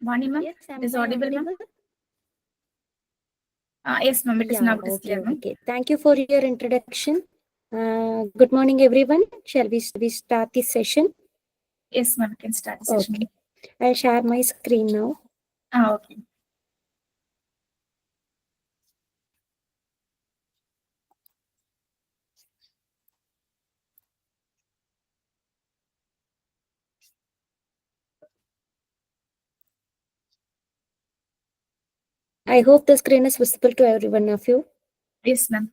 Vani ma'am, Yes, it is audible ma'am? Yes ma'am, it is now clear ma'am. Okay. Thank you for your introduction. Good morning everyone. Shall we start this session? Yes ma'am, we can start the session. Okay. I'll share my screen now. Okay. I hope the screen is visible to every one of you. Yes ma'am.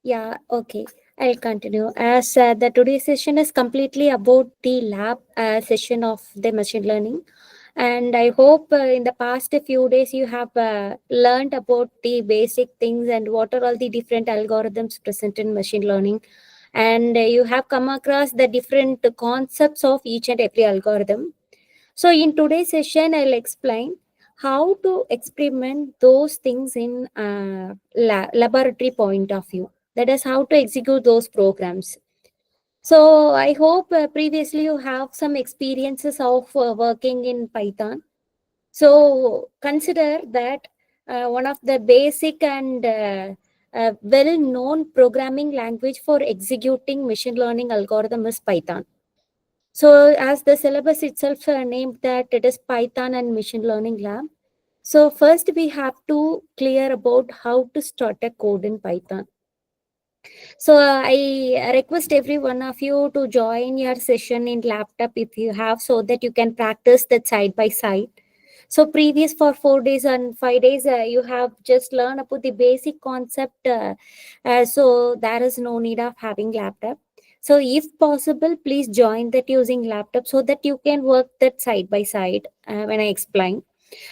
Yeah, okay. I'll continue. As the today's session is completely about the lab session of the machine learning. And I hope in the past few days you have learned about the basic things and what are all the different algorithms present in machine learning. And you have come across the different concepts of each and every algorithm. So in today's session, I'll explain how to experiment those things in laboratory point of view. That is how to execute those programs. So I hope previously you have some experiences of working in Python. So consider that one of the basic and well-known programming language for executing machine learning algorithm is Python. So as the syllabus itself named that it is Python and machine learning lab. So first we have to clear about how to start a code in Python. So I request every one of you to join your session in laptop if you have, so that you can practice that side by side. So previous for 4 days and 5 days, you have just learned about the basic concept. So there is no need of having laptop. So if possible, please join that using laptop so that you can work that side by side when I explain.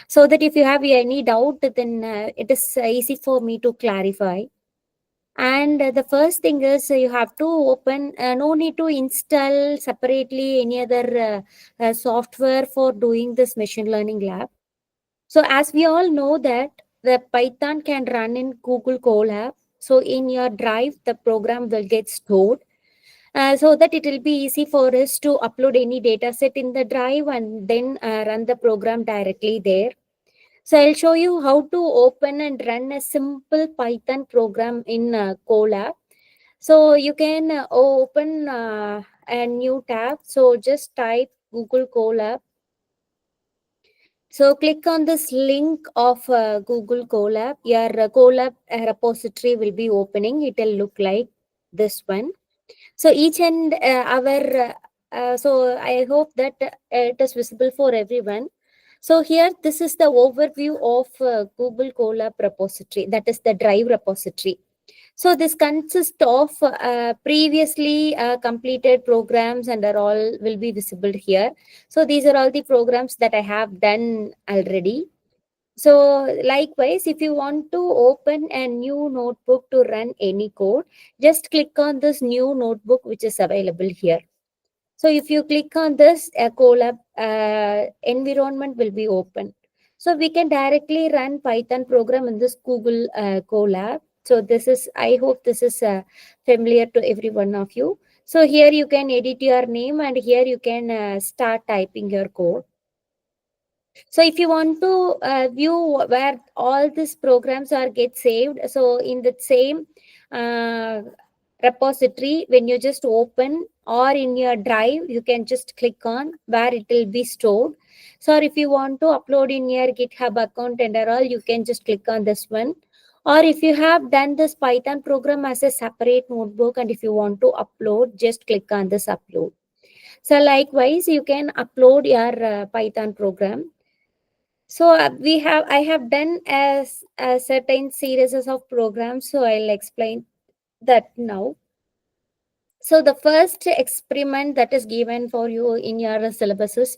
So that if you have any doubt, then it is easy for me to clarify. And the first thing is you have to open, no need to install separately any other software for doing this machine learning lab. So as we all know that the Python can run in Google Colab. So in your drive, the program will get stored so that it will be easy for us to upload any data set in the drive and then run the program directly there. So I'll show you how to open and run a simple Python program in Colab. So you can open a new tab. So just type Google Colab. So click on this link of Google Colab. Your Colab repository will be opening. It will look like this one. So each and so I hope that it is visible for everyone. So here, this is the overview of Google Colab repository. That is the drive repository. So this consists of previously completed programs and are all will be visible here. So these are all the programs that I have done already. So likewise, if you want to open a new notebook to run any code, just click on this new notebook which is available here. So if you click on this, a Colab environment will be open. So we can directly run Python program in this Google Colab. So this is, I hope this is familiar to every one of you. So here you can edit your name and here you can start typing your code. So if you want to view where all these programs are get saved, so in the same uh, repository, when you just open or in your drive, you can just click on where it will be stored. So if you want to upload in your GitHub account and all, you can just click on this one. Or if you have done this Python program as a separate notebook and if you want to upload, just click on this upload. So likewise, you can upload your Python program. So I have done a certain series of programs. So I'll explain that now. So the first experiment that is given for you in your syllabus is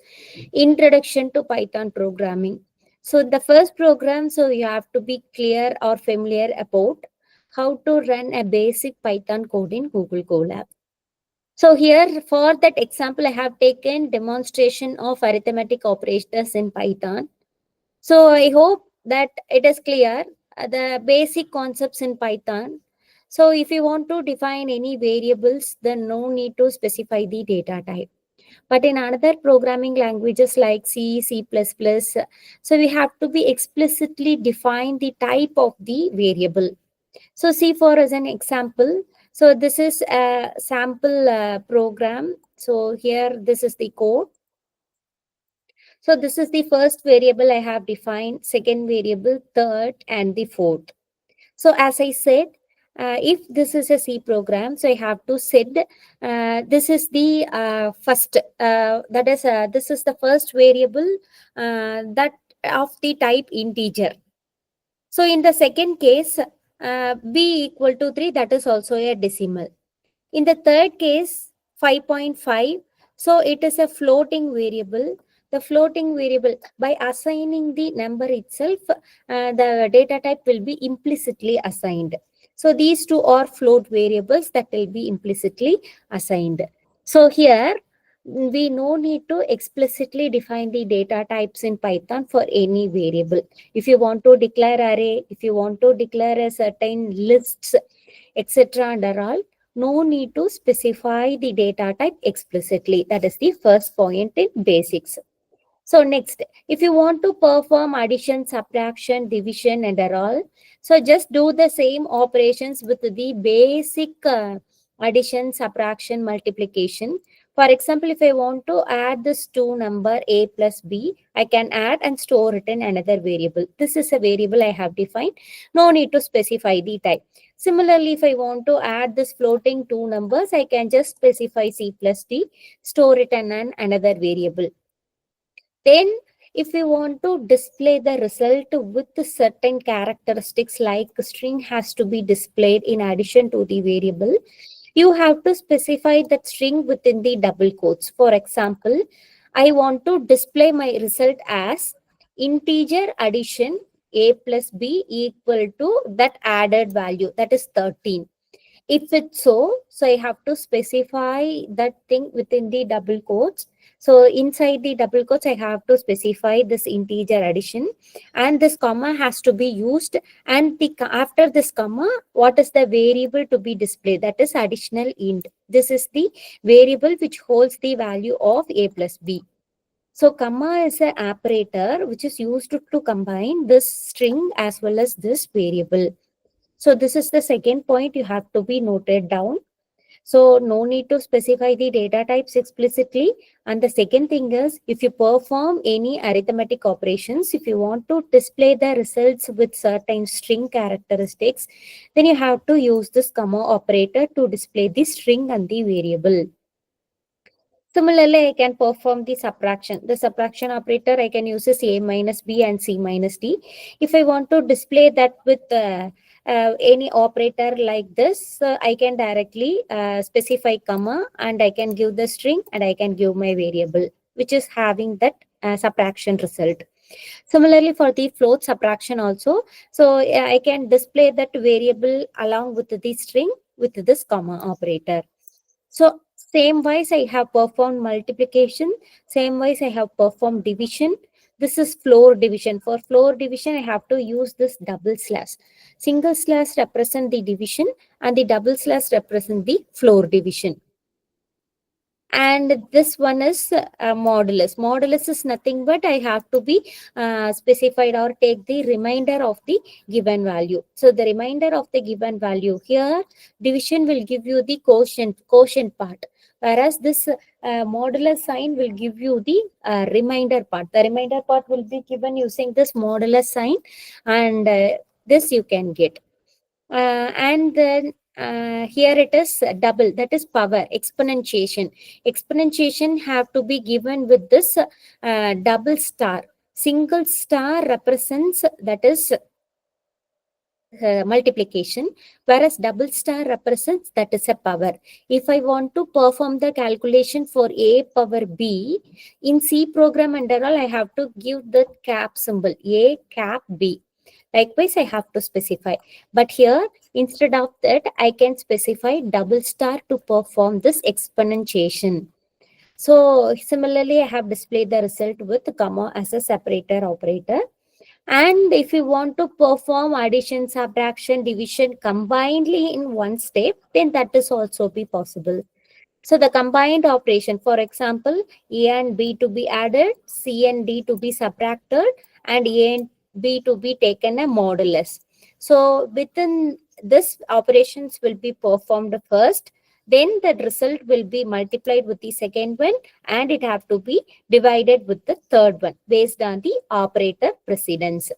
Introduction to Python Programming. So the first program, so you have to be clear or familiar about how to run a basic Python code in Google Colab. So here for that example, I have taken demonstration of arithmetic operators in Python. So I hope that it is clear the basic concepts in Python. So if you want to define any variables, then no need to specify the data type. But in another programming languages like C, C++, so we have to be explicitly define the type of the variable. So see for as an example, so this is a sample program. So here this is the code. So this is the first variable I have defined, second variable, third, and the fourth. So as I said, if this is a C program, so I have to set this is the first, that is this is the first variable that of the type integer. So in the second case, b equal to 3, that is also a decimal. In the third case, 5.5, so it is a floating variable. The floating variable, by assigning the number itself, the data type will be implicitly assigned. So these two are float variables that will be implicitly assigned. So here, we no need to explicitly define the data types in Python for any variable. If you want to declare array, if you want to declare a certain lists, etc. under all, no need to specify the data type explicitly. That is the first point in basics. So next, if you want to perform addition, subtraction, division and all, so just do the same operations with the basic addition, subtraction, multiplication. For example, if I want to add this two number a plus b, I can add and store it in another variable. This is a variable I have defined. No need to specify the type. Similarly, if I want to add this floating two numbers, I can just specify c plus d, store it in another variable. Then, if we want to display the result with certain characteristics like string has to be displayed in addition to the variable, you have to specify that string within the double quotes. For example, I want to display my result as integer addition a plus b equal to that added value, that is 13. If it's so I have to specify that thing within the double quotes. So inside the double quotes, I have to specify this integer addition, and this comma has to be used. And after this comma, what is the variable to be displayed? That is additional int. This is the variable which holds the value of a plus b. So comma is an operator which is used to combine this string as well as this variable. So this is the second point you have to be noted down. So no need to specify the data types explicitly. And the second thing is, if you perform any arithmetic operations, if you want to display the results with certain string characteristics, then you have to use this comma operator to display the string and the variable. Similarly, I can perform the subtraction. The subtraction operator, I can use a minus b and c minus d. If I want to display that with any operator like this, I can directly specify comma, and I can give the string, and I can give my variable, which is having that subtraction result. Similarly, for the float subtraction also, so I can display that variable along with the string with this comma operator. So same wise I have performed multiplication, same wise I have performed division. This is floor division. For floor division, I have to use this double slash. Single slash represent the division and the double slash represent the floor division. And this one is modulus. Modulus is nothing but I have to be specified or take the remainder of the given value. So the remainder of the given value here, division will give you the quotient part, whereas this modulus sign will give you the remainder part. The remainder part will be given using this modulus sign, and this you can get. And then here it is double, that is power, exponentiation. Exponentiation have to be given with this double star. Single star represents, that is multiplication, whereas double star represents, that is a power. If I want to perform the calculation for a power b in C program and all, I have to give the cap symbol, a cap b. Likewise, I have to specify. But here, Instead of that, I can specify double star to perform this exponentiation. So similarly, I have displayed the result with comma as a separator operator. And if you want to perform addition, subtraction, division combinedly in one step, then that is also be possible. So the combined operation, for example, A and B to be added, C and D to be subtracted, and A and B to be taken a modulus. So within this, operations will be performed first, then the result will be multiplied with the second one, and it have to be divided with the third one based on the operator precedence.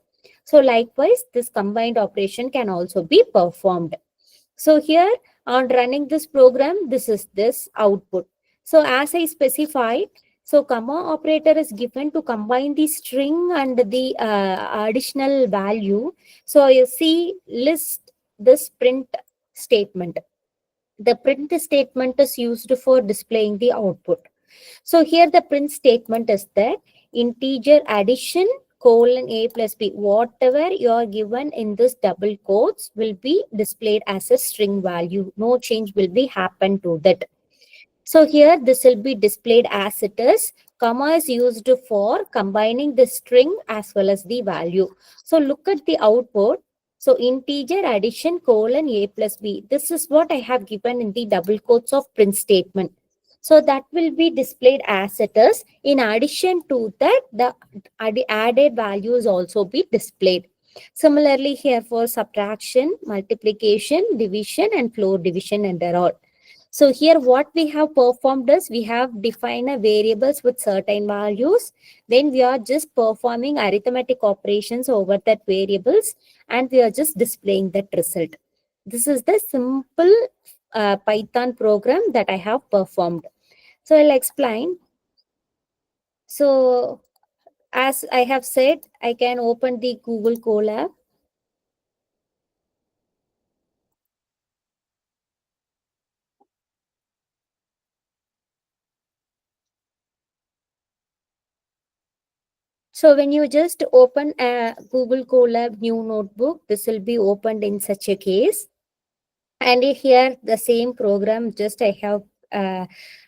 So likewise, this combined operation can also be performed. So here on running this program, this is this output. So as I specified, so comma operator is given to combine the string and the additional value. So you see list this print statement. The print statement is used for displaying the output. So here the print statement is that integer addition colon a plus b, whatever you are given in this double quotes will be displayed as a string value. No change will be happen to that. So here this will be displayed as it is. Comma is used for combining the string as well as the value. So look at the output. So integer addition colon a plus b. This is what I have given in the double quotes of print statement. So that will be displayed as it is. In addition to that, the added values also be displayed. Similarly, here for subtraction, multiplication, division, and floor division and all. So here what we have performed is we have defined a variables with certain values. Then we are just performing arithmetic operations over that variables and we are just displaying that result. This is the simple Python program that I have performed. So I'll explain. So as I have said, I can open the Google Colab. So when you just open a Google Colab new notebook, this will be opened in such a case. And here the same program just I have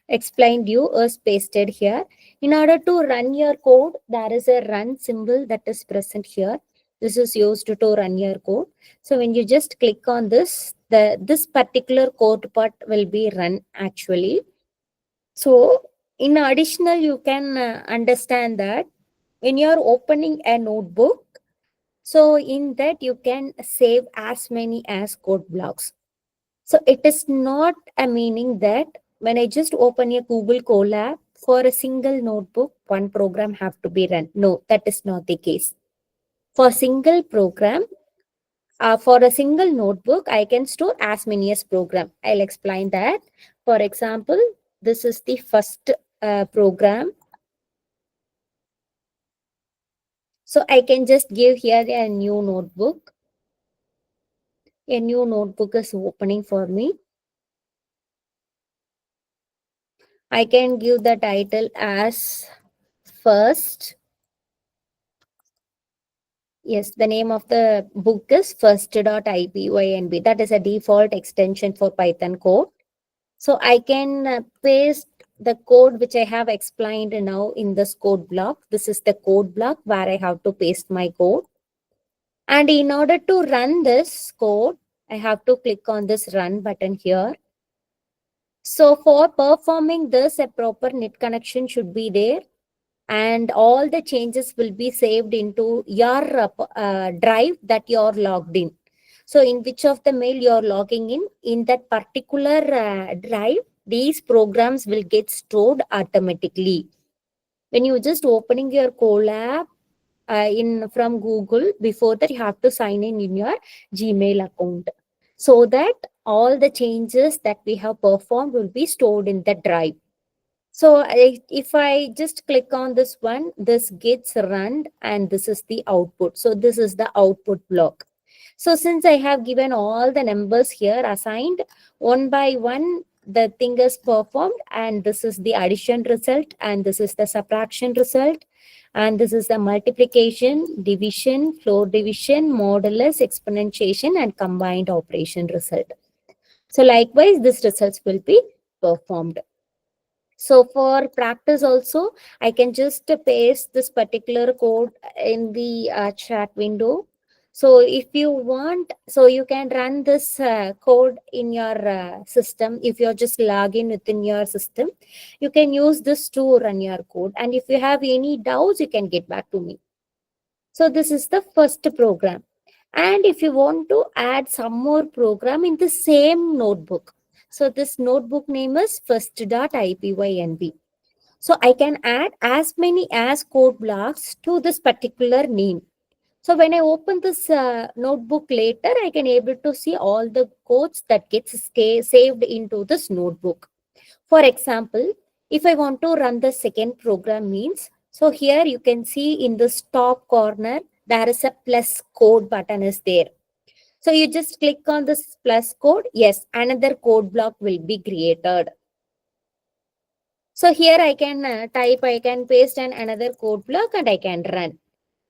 explained you is pasted here. In order to run your code, there is a run symbol that is present here. This is used to run your code. So when you just click on this, this particular code part will be run actually. So in additional, you can understand that when you are opening a notebook, so in that you can save as many as code blocks. So it is not a meaning that when I just open a Google Colab for a single notebook, one program have to be run. No, that is not the case. For single program, for a single notebook, I can store as many as program. I'll explain that. For example, this is the first program. So I can just give here a new notebook. A new notebook is opening for me. I can give the title as first. Yes, the name of the book is first.ipynb. That is a default extension for Python code. So I can paste the code which I have explained now in this code block. This is the code block where I have to paste my code. And in order to run this code, I have to click on this run button here. So for performing this, a proper net connection should be there. And all the changes will be saved into your drive that you're logged in. So in which of the mail you're logging in that particular drive, these programs will get stored automatically. When you just opening your Colab in from Google, before that you have to sign in your Gmail account so that all the changes that we have performed will be stored in the drive. So if I just click on this one, this gets run and this is the output. So this is the output block. So since I have given all the numbers here assigned one by one, the thing is performed and this is the addition result and this is the subtraction result. And this is the multiplication, division, floor division, modulus, exponentiation, and combined operation result. So likewise, these results will be performed. So for practice also, I can just paste this particular code in the chat window. So if you want, so you can run this code in your system. If you're just login within your system, you can use this to run your code. And if you have any doubts, you can get back to me. So this is the first program. And if you want to add some more program in the same notebook, so this notebook name is first.ipynb. So I can add as many as code blocks to this particular name. So when I open this notebook later, I can able to see all the codes that gets saved into this notebook. For example, if I want to run the second program means, so here you can see in this top corner, there is a plus code button is there. So you just click on this plus code. Yes, another code block will be created. So here I can I can paste another code block and I can run.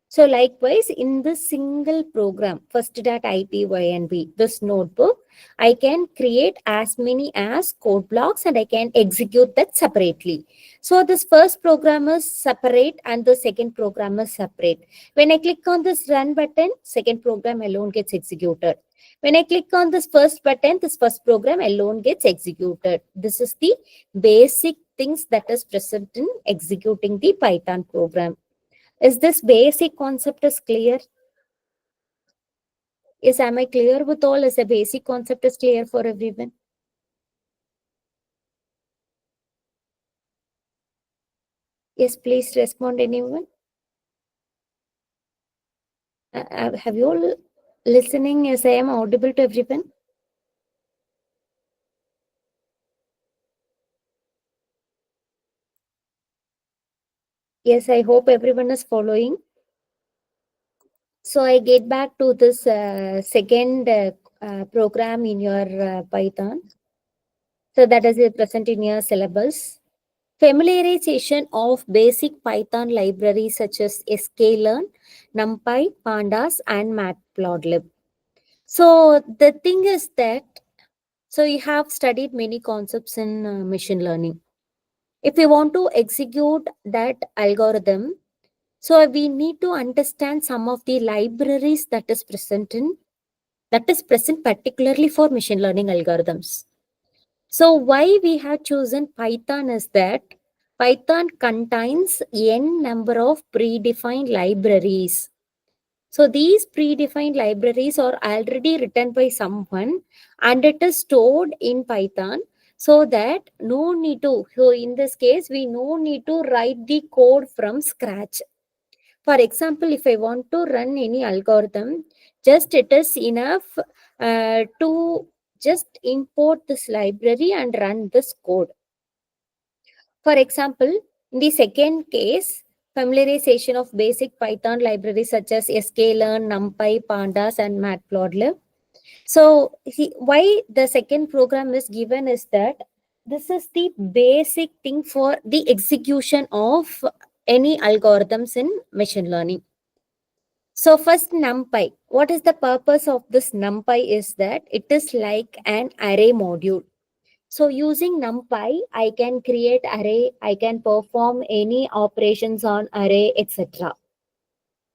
So likewise, in this single program, first.ipynb, this notebook, I can create as many as code blocks and I can execute that separately. So this first program is separate and the second program is separate. When I click on this run button, second program alone gets executed. When I click on this first button, this first program alone gets executed. This is the basic things that is present in executing the Python program. Is this basic concept is clear? Am I clear with all? Is the basic concept is clear for everyone? Yes, please respond anyone. Have you all listening? Yes, I am audible to everyone. Yes, I hope everyone is following. So I get back to this second program in your Python. So that is present in your syllabus. Familiarization of basic Python libraries such as sklearn, NumPy, Pandas, and Matplotlib. So the thing is that, so you have studied many concepts in machine learning. If we want to execute that algorithm, so we need to understand some of the libraries that is present particularly for machine learning algorithms. So why we have chosen Python is that Python contains n number of predefined libraries. So these predefined libraries are already written by someone and it is stored in Python so that no need to, so in this case, we no need to write the code from scratch. For example, if I want to run any algorithm, just it is enough to just import this library and run this code. For example, in the second case, familiarization of basic Python libraries such as sklearn, NumPy, Pandas, and Matplotlib. So why the second program is given is that this is the basic thing for the execution of any algorithms in machine learning. So first NumPy. What is the purpose of this NumPy is that it is like an array module. So using NumPy, I can create array, I can perform any operations on array, etc.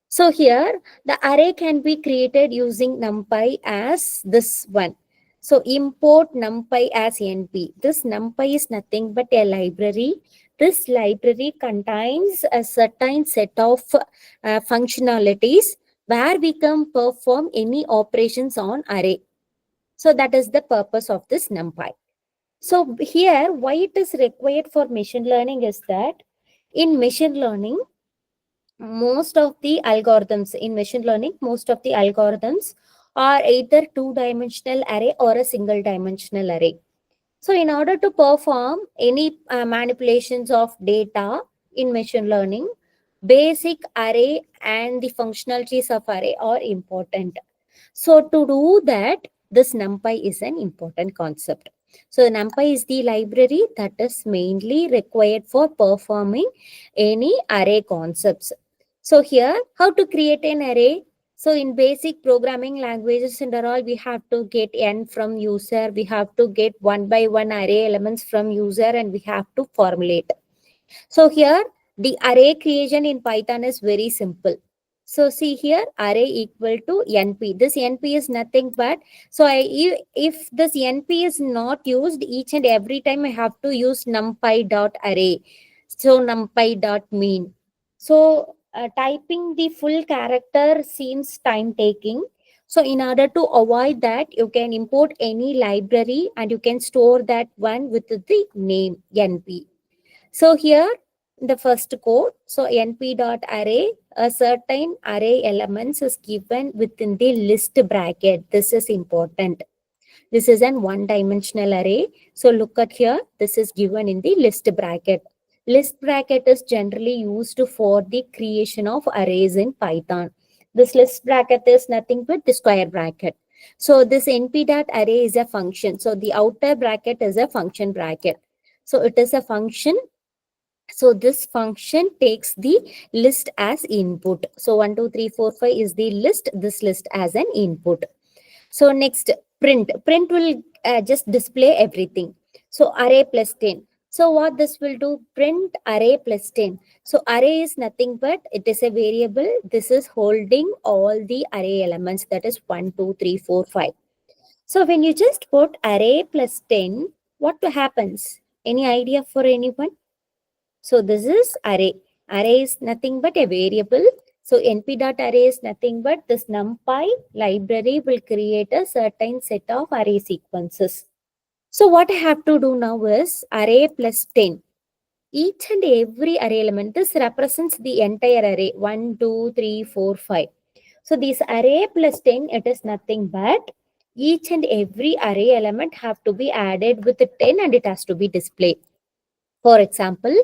So here the array can be created using NumPy as this one. So import NumPy as NP. This NumPy is nothing but a library. This library contains a certain set of functionalities where we can perform any operations on array. So that is the purpose of this NumPy. So here, why it is required for machine learning is that in machine learning, most of the algorithms are either two-dimensional array or a single-dimensional array. So in order to perform any manipulations of data in machine learning, basic array and the functionalities of array are important. So to do that, this NumPy is an important concept. So NumPy is the library that is mainly required for performing any array concepts. So here, how to create an array? So in basic programming languages and all, we have to get n from user. We have to get one by one array elements from user, and we have to formulate. So here the array creation in Python is very simple. So see here, array equal to NP. This NP is nothing but, so if this NP is not used, each and every time I have to use numpy dot array. So numpy dot mean. So typing the full character seems time taking. So in order to avoid that, you can import any library and you can store that one with the name NP. So here the first code, so np.array, a certain array elements is given within the list bracket. This is important. This is an one-dimensional array. So look at here, this is given in the list bracket. List bracket is generally used for the creation of arrays in Python. This list bracket is nothing but the square bracket. So this np.array is a function. So the outer bracket is a function bracket. So it is a function. So this function takes the list as input. So 1, 2, 3, 4, 5 is the list, this list as an input. So next, print. Print will just display everything. So array plus 10. So what this will do? Print array plus 10. So array is nothing but it is a variable. This is holding all the array elements, that is 1, 2, 3, 4, 5. So when you just put array plus 10, what happens? Any idea for anyone? So this is array. Array is nothing but a variable. So np.array is nothing but this numpy library will create a certain set of array sequences. So what I have to do now is array plus 10. Each and every array element, this represents the entire array 1, 2, 3, 4, 5. So this array plus 10, it is nothing but each and every array element have to be added with 10 and it has to be displayed. For example,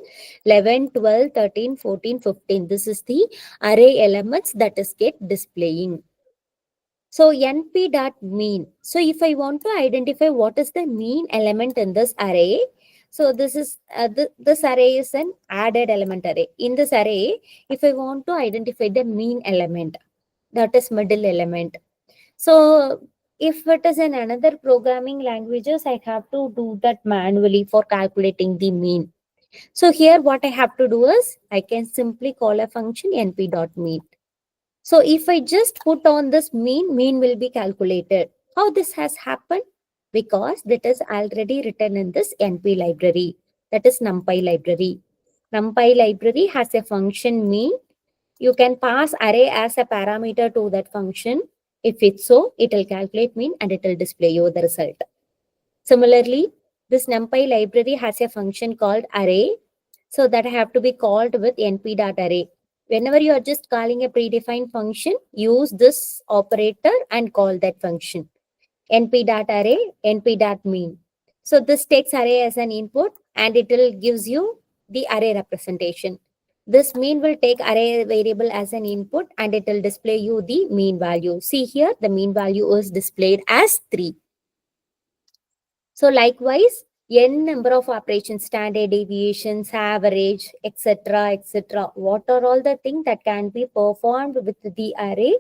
11, 12, 13, 14, 15. This is the array elements that is get displaying. So np.mean. So if I want to identify what is the mean element in this array, so this is this array is an added element array. In this array, if I want to identify the mean element, that is middle element. So if it is in another programming languages, I have to do that manually for calculating the mean. So here what I have to do is I can simply call a function np.mean. So if I just put on this mean will be calculated. How this has happened? Because that is already written in this np library. That is numpy library. Numpy library has a function mean. You can pass array as a parameter to that function. If it's so, it will calculate mean and it will display you the result. Similarly, this numpy library has a function called array. So that have to be called with np.array. Whenever you are just calling a predefined function, use this operator and call that function. np.array, np.mean. So this takes array as an input and it will gives you the array representation. This mean will take array variable as an input and it will display you the mean value. See here, the mean value is displayed as 3. So likewise, n number of operations, standard deviations, average, etc., etc. What are all the things that can be performed with the array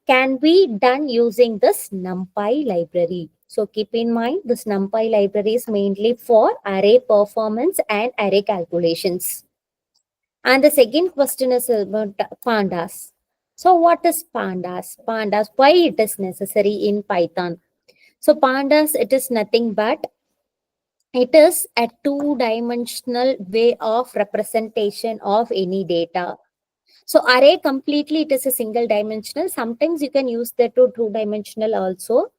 can be done using this numpy library. So keep in mind, this numpy library is mainly for array performance and array calculations. And the second question is about pandas. So what is pandas? Pandas, why it is necessary in Python? So pandas, it is nothing but it is a two-dimensional way of representation of any data. So array completely, it is a single dimensional. Sometimes you can use the two-dimensional also.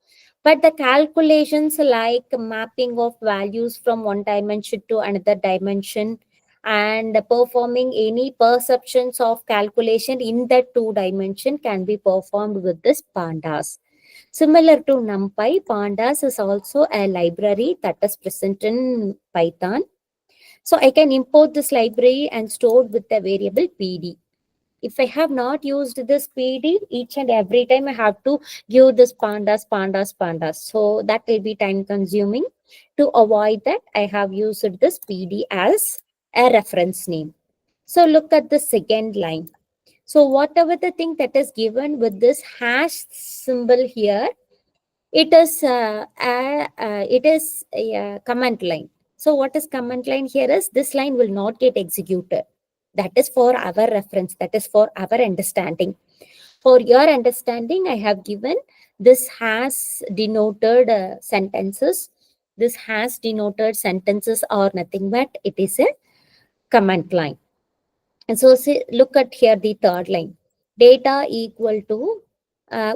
But the calculations like mapping of values from one dimension to another dimension and performing any perceptions of calculation in that two dimension can be performed with this pandas. Similar to NumPy, pandas is also a library that is present in Python. So I can import this library and store with the variable PD. If I have not used this PD, each and every time I have to give this pandas, pandas, pandas. So that will be time consuming. To avoid that, I have used this PD as a reference name. So look at the second line. So whatever the thing that is given with this hash symbol here, it is a command line. So what is command line here is this line will not get executed. That is for our reference. That is for our understanding. For your understanding, I have given this has denoted sentences. This has denoted sentences are nothing but it is a command line. And so see, look at here the third line. Data equal to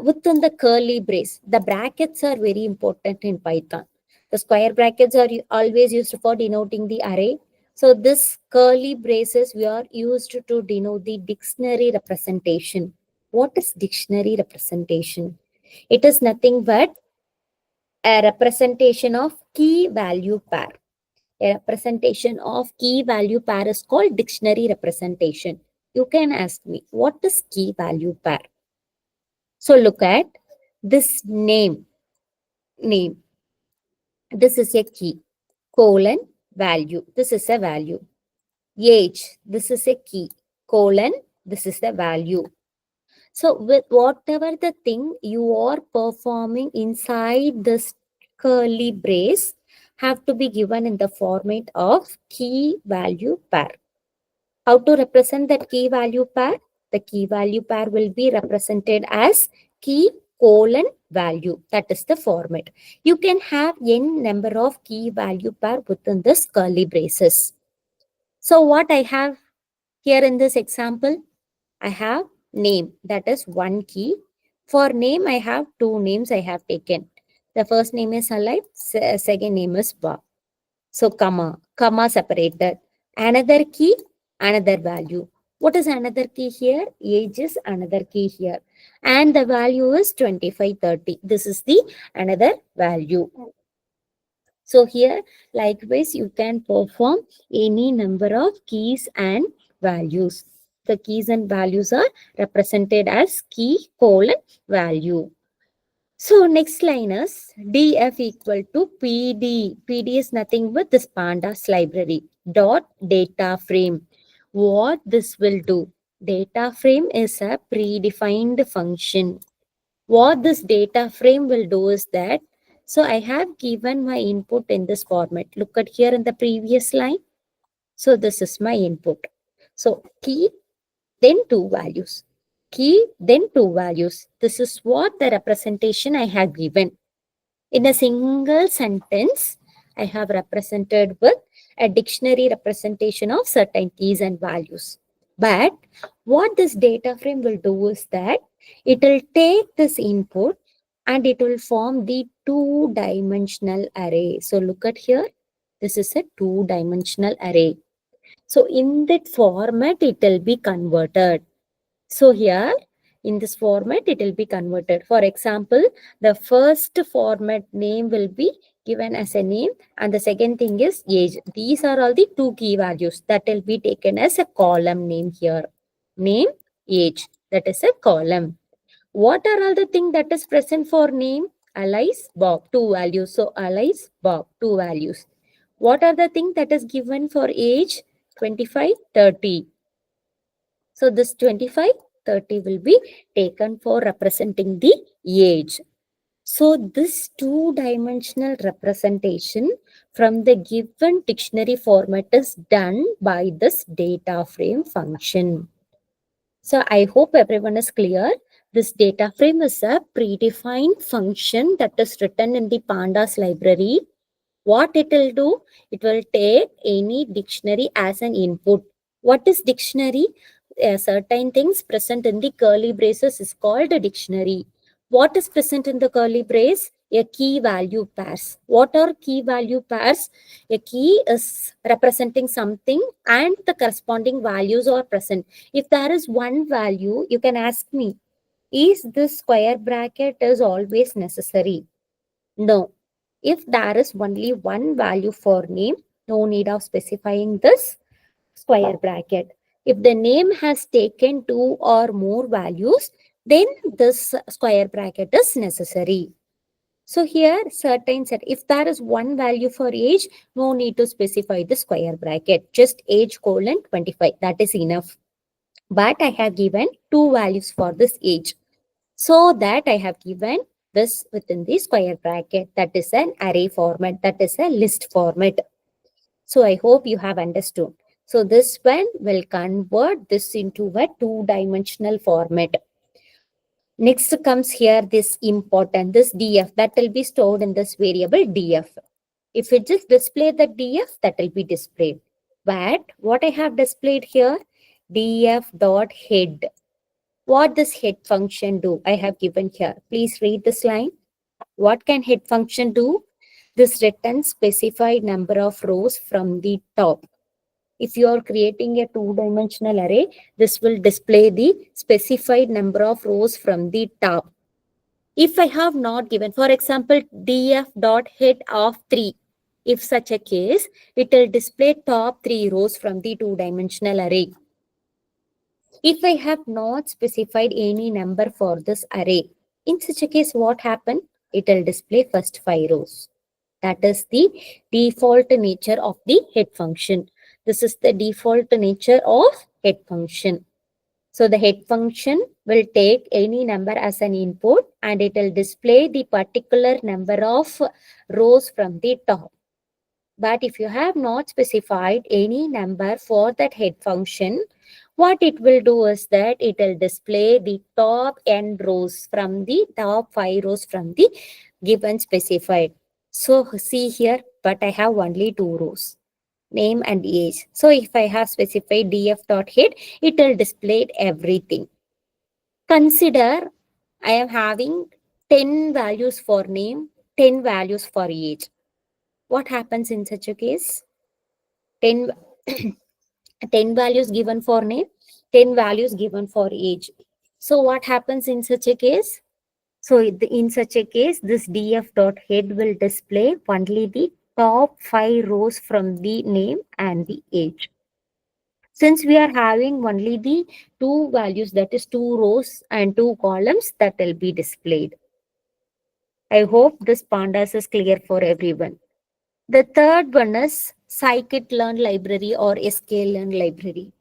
within the curly brace. The brackets are very important in Python. The square brackets are always used for denoting the array. So this curly braces we are used to denote the dictionary representation. What is dictionary representation? It is nothing but a representation of key value pair. A representation of key value pair is called dictionary representation. You can ask me, what is key value pair? So look at this name. Name. This is a key. Colon, value. This is a value. Age. This is a key. Colon, this is the value. So with whatever the thing you are performing inside this curly brace have to be given in the format of key value pair. How to represent that key value pair? The key value pair will be represented as key colon value. That is the format. You can have n number of key value pair within this curly braces. So what I have here in this example, I have name, that is one key. For name, I have two names I have taken. The first name is Alive, second name is Bob. So comma separated. Another key, another value. What is another key here? Age is another key here. And the value is 2530. This is the another value. So here, likewise, you can perform any number of keys and values. The keys and values are represented as key colon value. So next line is df equal to pd. Pd is nothing but this pandas library dot data frame. What this will do? Data frame is a predefined function. What this data frame will do is that, so I have given my input in this format. Look at here in the previous line. So this is my input. So key, then two values. Key, then two values. This is what the representation I have given. In a single sentence, I have represented with a dictionary representation of certain keys and values. But what this data frame will do is that it will take this input and it will form the two-dimensional array. So look at here. This is a two-dimensional array. So in that format, it will be converted. So here in this format, it will be converted. For example, the first format name will be given as a name and the second thing is age. These are all the two key values that will be taken as a column name here. Name, age, that is a column. What are all the things that is present for name? Alice, Bob, two values. So Alice, Bob, two values. What are the things that is given for age? 25, 30. So this 25, 30 will be taken for representing the age. So this two-dimensional representation from the given dictionary format is done by this data frame function. So I hope everyone is clear. This data frame is a predefined function that is written in the pandas library. What it will do? It will take any dictionary as an input. What is dictionary? Certain things present in the curly braces is called a dictionary. What is present in the curly brace? A key value pairs. What are key value pairs? A key is representing something and the corresponding values are present. If there is one value, you can ask me, is this square bracket is always necessary? No. If there is only one value for name, no need of specifying this square bracket. If the name has taken 2 or more values, then this square bracket is necessary. So here certain set, if there is one value for age, no need to specify the square bracket, just age colon 25, that is enough. But I have given two values for this age. So that I have given this within the square bracket, that is an array format, that is a list format. So I hope you have understood. So this one will convert this into a two-dimensional format. Next comes here this important, this df, that will be stored in this variable df. If it just display the df, that will be displayed. But what I have displayed here, df dot head. What this head function do? I have given here. Please read this line. What can head function do? This returns specified number of rows from the top. If you are creating a two-dimensional array, this will display the specified number of rows from the top. If I have not given, for example, df dot head of 3, if such a case, it will display top 3 rows from the two-dimensional array. If I have not specified any number for this array, in such a case, what happened? It will display first 5 rows. That is the default nature of the head function. This is the default nature of head function. So the head function will take any number as an input and it will display the particular number of rows from the top. But if you have not specified any number for that head function, what it will do is that it will display the top n rows from the top 5 rows from the given specified. So see here, but I have only 2 rows, name and age. So if I have specified df.head, it will display everything. Consider I am having 10 values for name, 10 values for age. What happens in such a case? 10, 10 values given for name, 10 values given for age. So what happens in such a case? So in such a case, this df.head will display only the top 5 rows from the name and the age. Since we are having only the two values, that is 2 rows and 2 columns, that will be displayed. I hope this pandas is clear for everyone. The third one is scikit-learn library or sklearn library.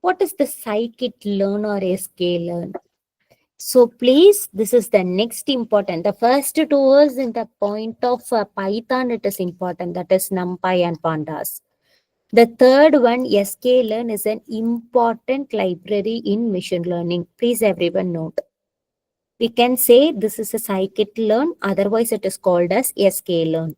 What is the scikit-learn or sklearn? So please, this is the next important. The first two is in the point of Python, it is important. That is NumPy and Pandas. The third one, sklearn, is an important library in machine learning. Please everyone note. We can say this is a scikit-learn, otherwise it is called as sklearn.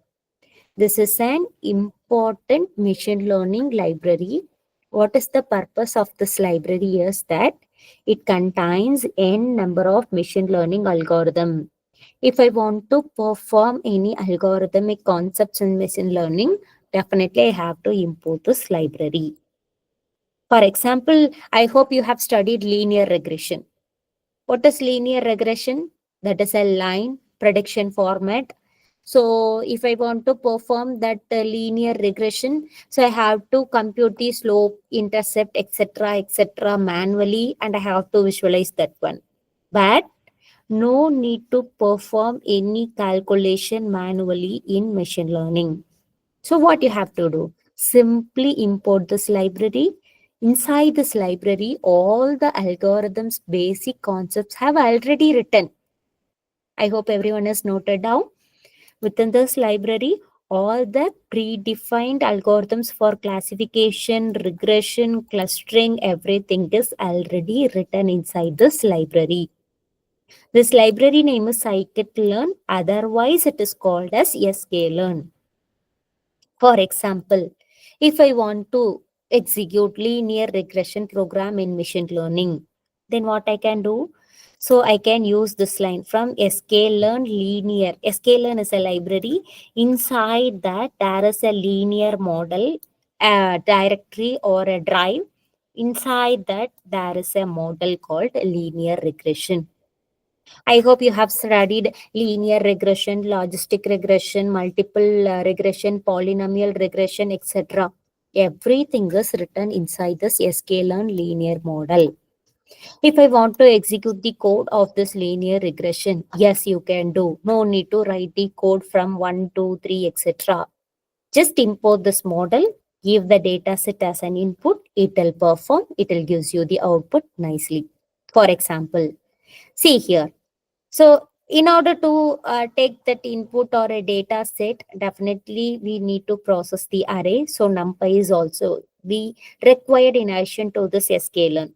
This is an important machine learning library. What is the purpose of this library is that it contains n number of machine learning algorithm. If I want to perform any algorithmic concepts in machine learning, definitely I have to import this library. For example, I hope you have studied linear regression. What is linear regression? That is a line prediction format. So if I want to perform that linear regression, so I have to compute the slope, intercept, etc. manually, and I have to visualize that one. But no need to perform any calculation manually in machine learning. So what you have to do? Simply import this library. Inside this library, all the algorithms basic concepts have already written. I hope everyone has noted down. Within this library, all the predefined algorithms for classification, regression, clustering, everything is already written inside this library. This library name is scikit-learn, otherwise it is called as sklearn. For example, if I want to execute linear regression program in machine learning, then what I can do? So I can use this line from sklearn linear. Sklearn is a library. Inside that, there is a linear model, a directory or a drive. Inside that, there is a model called linear regression. I hope you have studied linear regression, logistic regression, multiple regression, polynomial regression, etc. Everything is written inside this sklearn linear model. If I want to execute the code of this linear regression, yes, you can do. No need to write the code from 1, 2, 3, etc. Just import this model, give the data set as an input, it will perform, it will gives you the output nicely. For example, see here. So in order to take that input or a data set, definitely we need to process the array. So numpy is also be required in addition to this sklearn.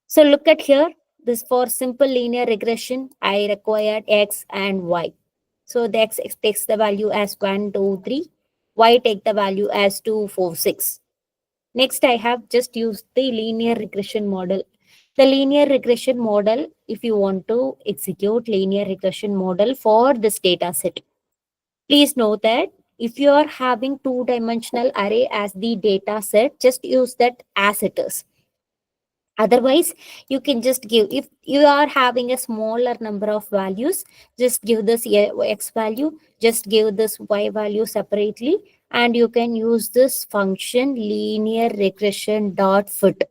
So look at here, this for simple linear regression, I required x and y. So the x takes the value as 1, 2, 3, y take the value as 2, 4, 6. Next, I have just used the linear regression model. The linear regression model, if you want to execute linear regression model for this data set, please note that if you are having two-dimensional array as the data set, just use that as it is. Otherwise, you can just give, if you are having a smaller number of values, just give this x value, just give this y value separately, and you can use this function linear regression dot fit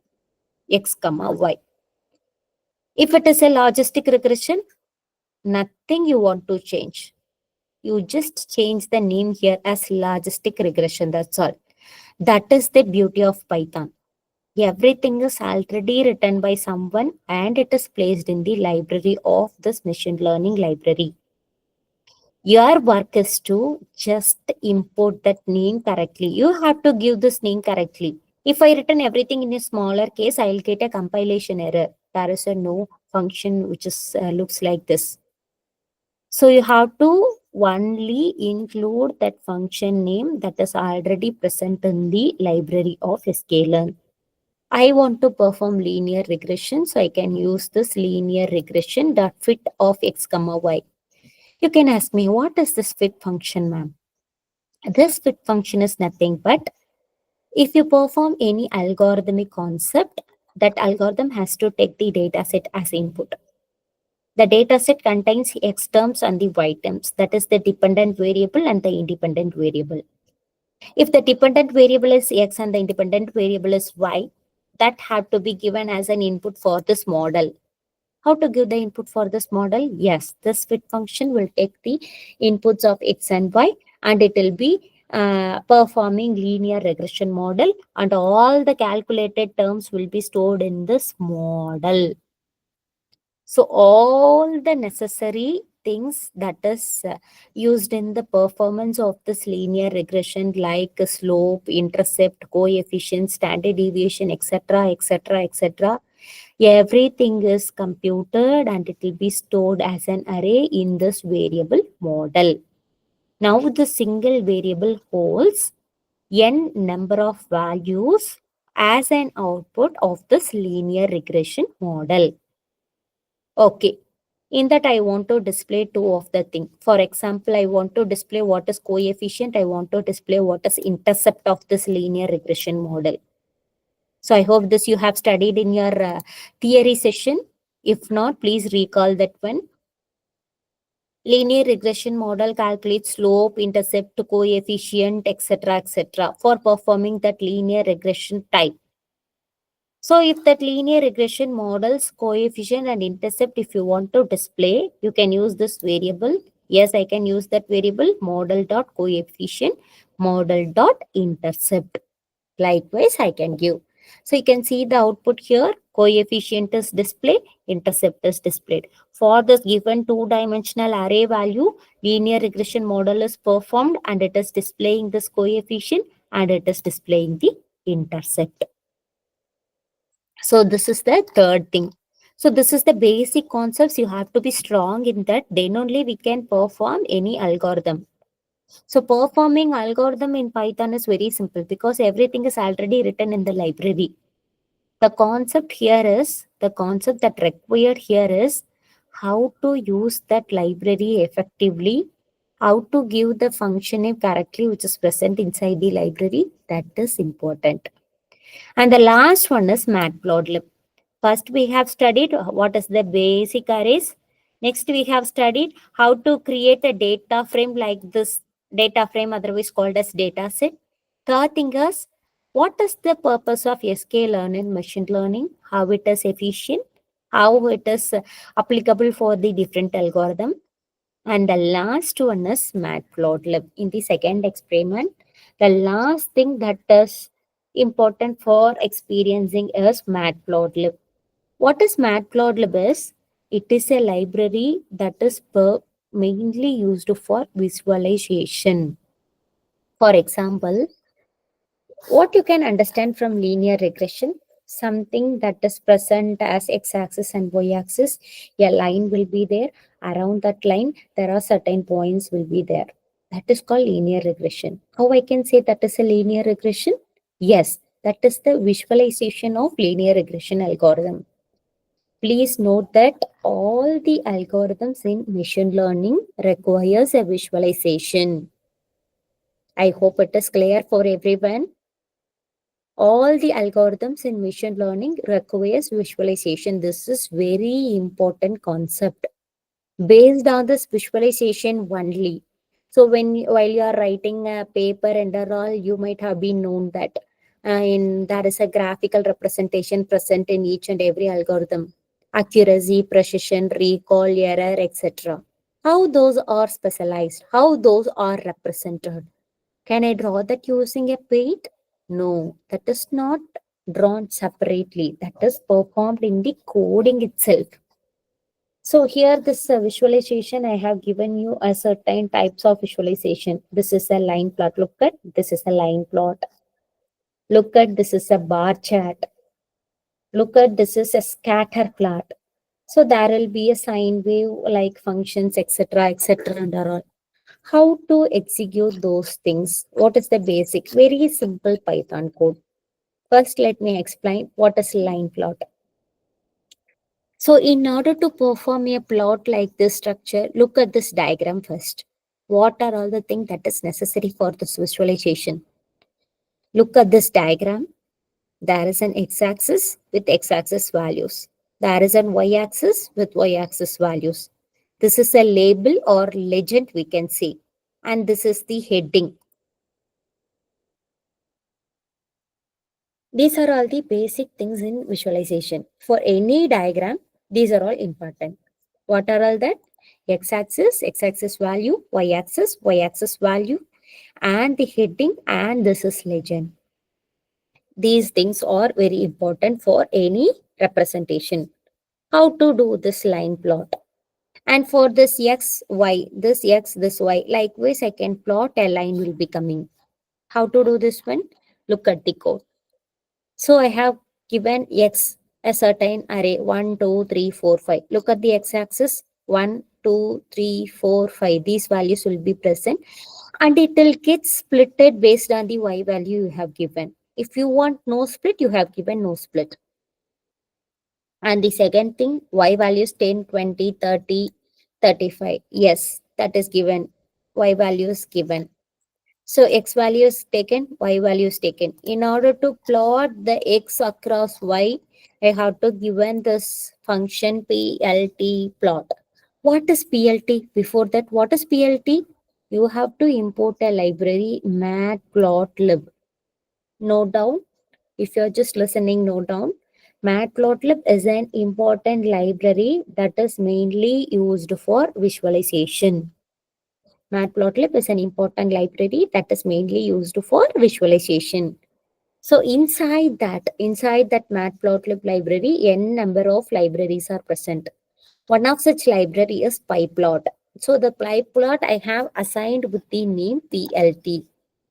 x comma y. If it is a logistic regression, nothing you want to change. You just change the name here as logistic regression. That's all. That is the beauty of Python. Everything is already written by someone and it is placed in the library of this machine learning library. Your work is to just import that name correctly. You have to give this name correctly. If I written everything in a smaller case, I'll get a compilation error. There is a no function which is looks like this. So you have to only include that function name that is already present in the library of sklearn. I want to perform linear regression, so I can use this linear regression dot fit of x comma y. You can ask me, what is this fit function, ma'am? This fit function is nothing but if you perform any algorithmic concept, that algorithm has to take the data set as input. The data set contains x terms and the y terms, that is the dependent variable and the independent variable. If the dependent variable is x and the independent variable is y, that have to be given as an input for this model. How to give the input for this model? Yes, this fit function will take the inputs of x and y and it will be performing linear regression model and all the calculated terms will be stored in this model. So all the necessary things that is used in the performance of this linear regression like slope, intercept, coefficient, standard deviation, etc., etc., etc., everything is computed and it will be stored as an array in this variable model. Now the single variable holds n number of values as an output of this linear regression model. Okay. In that, I want to display two of the thing. For example, I want to display what is coefficient. I want to display what is intercept of this linear regression model. So I hope this you have studied in your theory session. If not, please recall that one. Linear regression model calculates slope, intercept, coefficient, etc., etc. for performing that linear regression type. So if that linear regression models coefficient and intercept, if you want to display, you can use this variable. Yes, I can use that variable model dot coefficient, model dot intercept. Likewise, I can give. So you can see the output here. Coefficient is displayed, intercept is displayed. For this given two-dimensional array value, linear regression model is performed and it is displaying this coefficient and it is displaying the intercept. So this is the third thing. So this is the basic concepts. You have to be strong in that. Then only we can perform any algorithm. So performing algorithm in Python is very simple because everything is already written in the library. The concept that required here is how to use that library effectively, how to give the function name correctly which is present inside the library. That is important. And the last one is matplotlib. First, we have studied what is the basic arrays. Next, we have studied how to create a data frame like this data frame, otherwise called as data set. Third thing is What is the purpose of sklearn in machine learning? How it is efficient? How it is applicable for the different algorithm? And the last one is matplotlib. In the second experiment, the last thing that is important for experiencing is matplotlib. What is matplotlib is? It is a library that is mainly used for visualization. For example, what you can understand from linear regression, something that is present as x-axis and y-axis, a line will be there. Around that line, there are certain points will be there. That is called linear regression. How I can say that is a linear regression? Yes, that is the visualization of linear regression algorithm. Please note that all the algorithms in machine learning requires a visualization. I hope it is clear for everyone. All the algorithms in machine learning requires visualization. This is very important concept. Based on this visualization only. So while you are writing a paper and all, you might have been known that there is a graphical representation present in each and every algorithm. Accuracy, precision, recall, error, etc. How those are specialized, how those are represented. Can I draw that using a paint? No, that is not drawn separately. That is performed in the coding itself. So here this visualization, I have given you a certain types of visualization. This is a line plot. Look at, this is a line plot. Look at, this is a bar chart. Look at, this is a scatter plot. So there will be a sine wave like functions, etc., etc. and all. How to execute those things? What is the basic? Very simple Python code. First, let me explain what is line plot. So in order to perform a plot like this structure, look at this diagram first. What are all the things that is necessary for this visualization? Look at this diagram. There is an x-axis with x-axis values. There is an y-axis with y-axis values. This is a label or legend we can say. And this is the heading. These are all the basic things in visualization. For any diagram, these are all important. What are all that? X-axis, x-axis value, y-axis value, and the heading, and this is legend. These things are very important for any representation. How to do this line plot? And for this x, y, this y, likewise I can plot a line will be coming. How to do this one? Look at the code. So I have given x a certain array 1, 2, 3, 4, 5. Look at the x-axis 1, 2, 3, 4, 5. These values will be present and it will get splitted based on the y value you have given. If you want no split, you have given no split. And the second thing, y values 10, 20, 30, 35. Yes, that is given. Y value is given. So x value is taken, y value is taken. In order to plot the x across y, I have to given this function PLT plot. What is PLT? Before that, what is PLT? You have to import a library matplotlib. Note down. If you're just listening, note down. Matplotlib is an important library that is mainly used for visualization. Matplotlib is an important library that is mainly used for visualization. So inside that Matplotlib library, n number of libraries are present. One of such library is pyplot. So the pyplot I have assigned with the name PLT.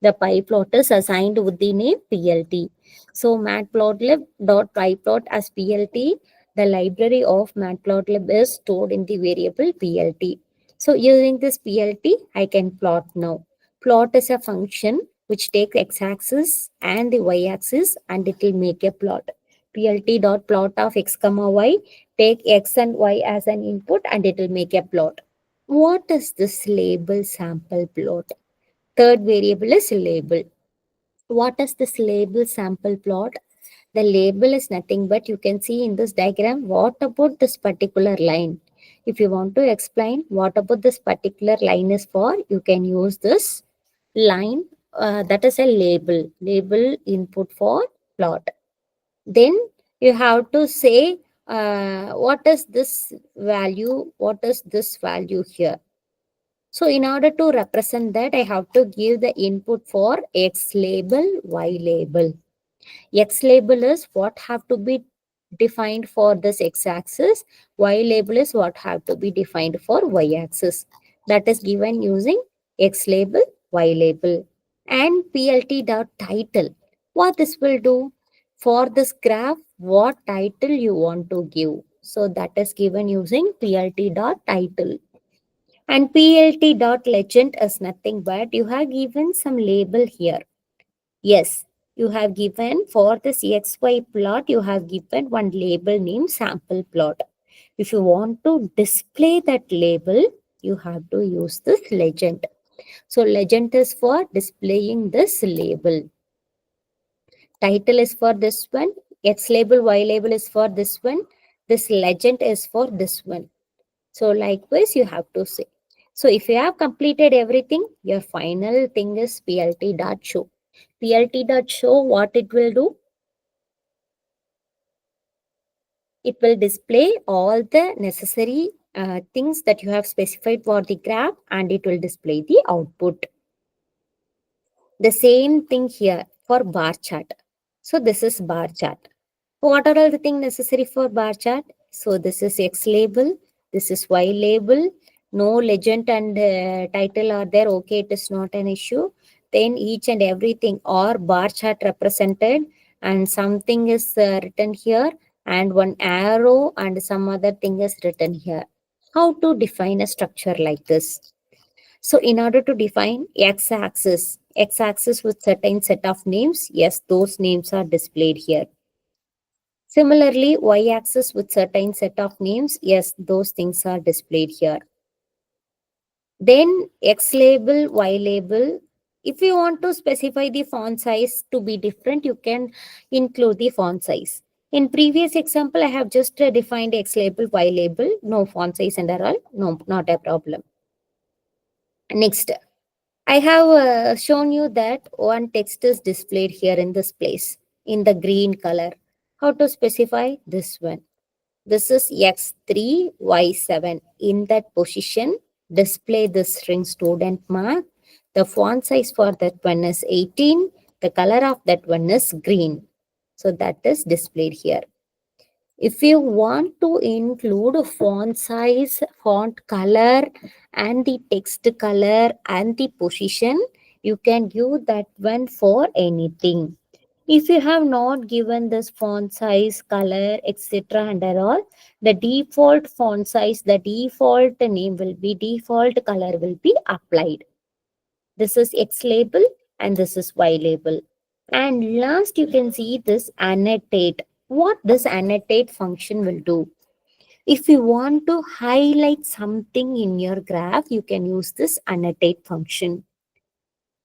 The pyplot is assigned with the name PLT. So matplotlib.pyplot as PLT. The library of matplotlib is stored in the variable PLT. So using this PLT, I can plot now. Plot is a function which takes x-axis and the y-axis and it will make a plot. PLT.plot of x comma y, take x and y as an input and it will make a plot. What is this label sample plot? Third variable is label. What is this label sample plot? The label is nothing but you can see in this diagram, what about this particular line? If you want to explain what about this particular line is for, you can use this line that is a label input for plot. Then you have to say what is this value, what is this value here. So in order to represent that, I have to give the input for X label, Y label. X label is what have to be defined for this X axis. Y label is what have to be defined for Y axis. That is given using X label, Y label. And PLT dot title. What this will do? For this graph, what title you want to give. So that is given using PLT dot title. And PLT dot legend is nothing but you have given some label here. Yes, you have given for this XY plot, you have given one label named sample plot. If you want to display that label, you have to use this legend. So legend is for displaying this label. Title is for this one. X label, Y label is for this one. This legend is for this one. So likewise, you have to say. So if you have completed everything, your final thing is plt.show. Plt.show, what it will do? It will display all the necessary things that you have specified for the graph, and it will display the output. The same thing here for bar chart. So this is bar chart. What are all the things necessary for bar chart? So this is X label, this is Y label, no legend and title are there. Okay, it is not an issue. Then each and everything or bar chart represented, and something is written here, and one arrow and some other thing is written here. How to define a structure like this? So in order to define x-axis with certain set of names, yes, those names are displayed here. Similarly, y-axis with certain set of names, yes, those things are displayed here. Then X label, Y label. If you want to specify the font size to be different, you can include the font size. In previous example, I have just defined X label, Y label, no font size and all, no, not a problem. Next, I have shown you that one text is displayed here in this place in the green color. How to specify this one? This is X3, Y7. In that position, display the string student mark. The font size for that one is 18. The color of that one is green. So that is displayed here. If you want to include font size, font color, and the text color and the position, you can give that one for anything. If you have not given this font size, color, etc. and all, the default font size, the default name will be, default color will be applied. This is X label and this is Y label. And last you can see this annotate. What this annotate function will do? If you want to highlight something in your graph, you can use this annotate function.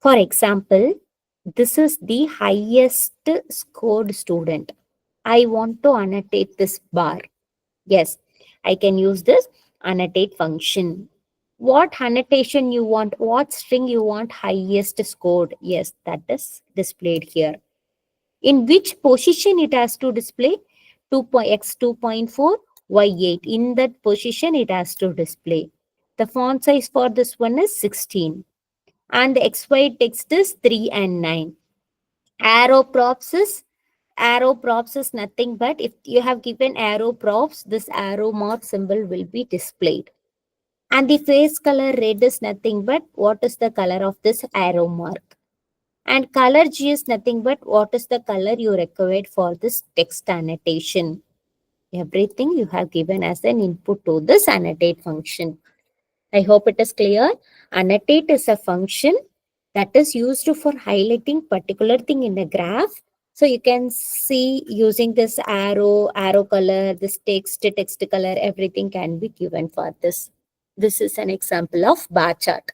For example, this is the highest scored student. I want to annotate this bar. Yes, I can use this annotate function. What annotation you want, what string you want highest scored? Yes, that is displayed here. In which position it has to display? X 2.4, Y 8. In that position it has to display. The font size for this one is 16. And the XY text is 3 and 9. Arrow props is nothing but if you have given arrow props, this arrow mark symbol will be displayed. And the face color red is nothing but what is the color of this arrow mark. And color G is nothing but what is the color you required for this text annotation. Everything you have given as an input to this annotate function. I hope it is clear. Annotate is a function that is used for highlighting particular thing in a graph. So you can see using this arrow color, this text color, everything can be given for this. This is an example of bar chart.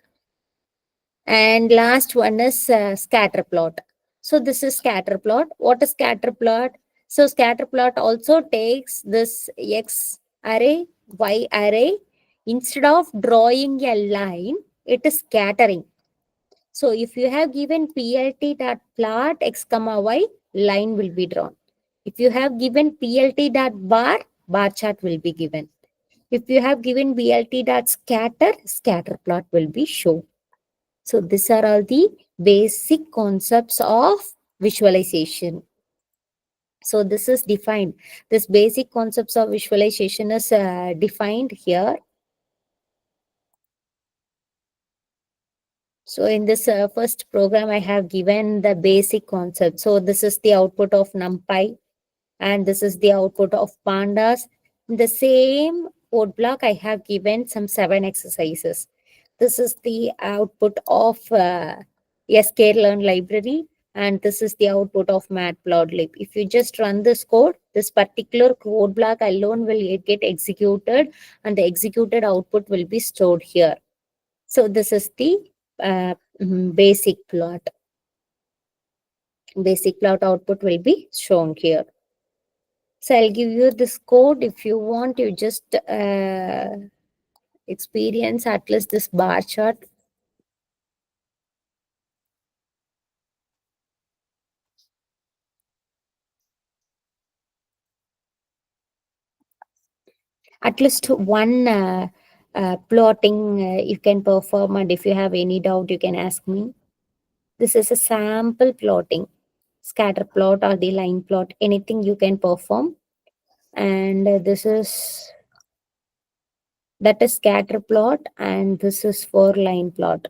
And last one is scatter plot. So this is scatter plot. What is scatter plot? So scatter plot also takes this X array, Y array. Instead of drawing a line, it is scattering. So if you have given plt dot plot x comma y, line will be drawn. If you have given plt dot bar chart will be given. If you have given blt dot scatter plot will be shown. So these are all the basic concepts of visualization. So this is defined. This basic concepts of visualization is defined here. So in this first program, I have given the basic concept. So this is the output of NumPy, and this is the output of pandas. In the same code block, I have given some 7 exercises. This is the output of sklearn library, and this is the output of matplotlib. If you just run this code, this particular code block alone will get executed, and the executed output will be stored here. So this is the basic plot. Basic plot output will be shown here. So I'll give you this code. If you want, you just experience at least this bar chart. At least one plotting you can perform, and if you have any doubt, you can ask me. This is a sample plotting, scatter plot or the line plot, anything you can perform. And this is that is scatter plot, and this is for line plot.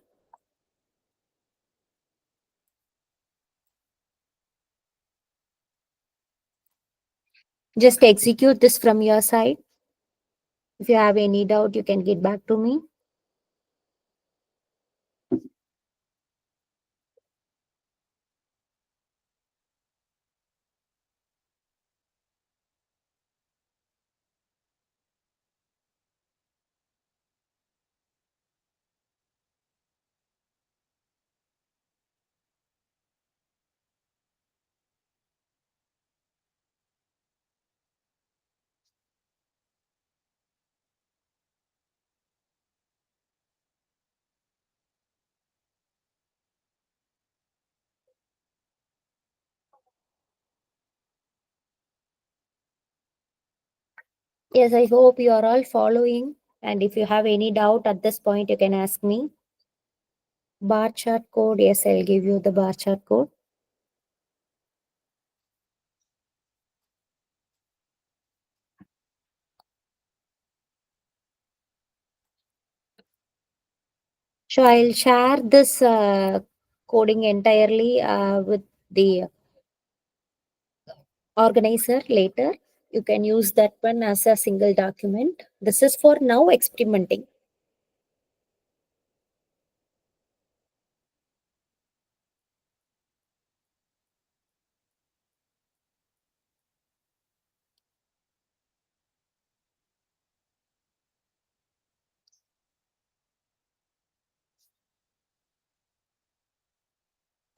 Just execute this from your side. If you have any doubt, you can get back to me. Yes, I hope you are all following. And if you have any doubt at this point, you can ask me. Bar chart code. Yes, I'll give you the bar chart code. So I'll share this coding entirely with the organizer later. You can use that one as a single document. This is for now experimenting.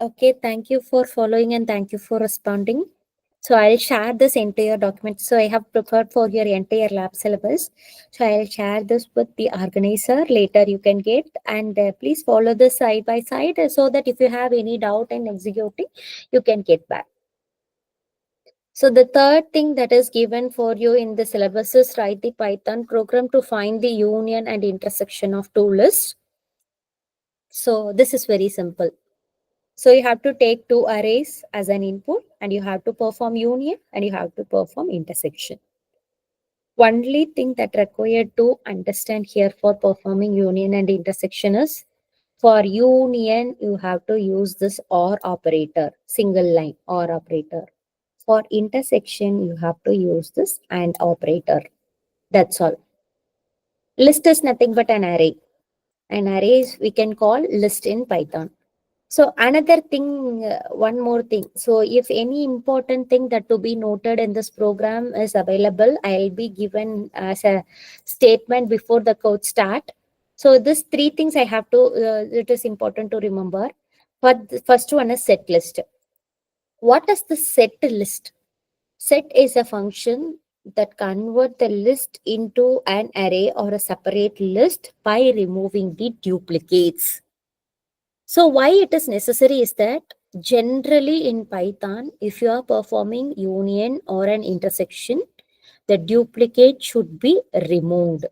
Okay, thank you for following and thank you for responding. So I'll share this entire document. So I have prepared for your entire lab syllabus. So I'll share this with the organizer. Later you can get, and please follow this side by side so that if you have any doubt in executing, you can get back. So the third thing that is given for you in the syllabus is write the Python program to find the union and intersection of two lists. So this is very simple. So you have to take two arrays as an input, and you have to perform union and you have to perform intersection. Only thing that required to understand here for performing union and intersection is, for union, you have to use this OR operator, single line OR operator. For intersection, you have to use this AND operator. That's all. List is nothing but an array. An array is, we can call list in Python. So another thing, one more thing. So if any important thing that to be noted in this program is available, I'll be given as a statement before the code start. So these three things I have to, it is important to remember. But the first one is set list. What is the set list? Set is a function that convert the list into an array or a separate list by removing the duplicates. So why it is necessary is that generally in Python, if you are performing union or an intersection, the duplicate should be removed.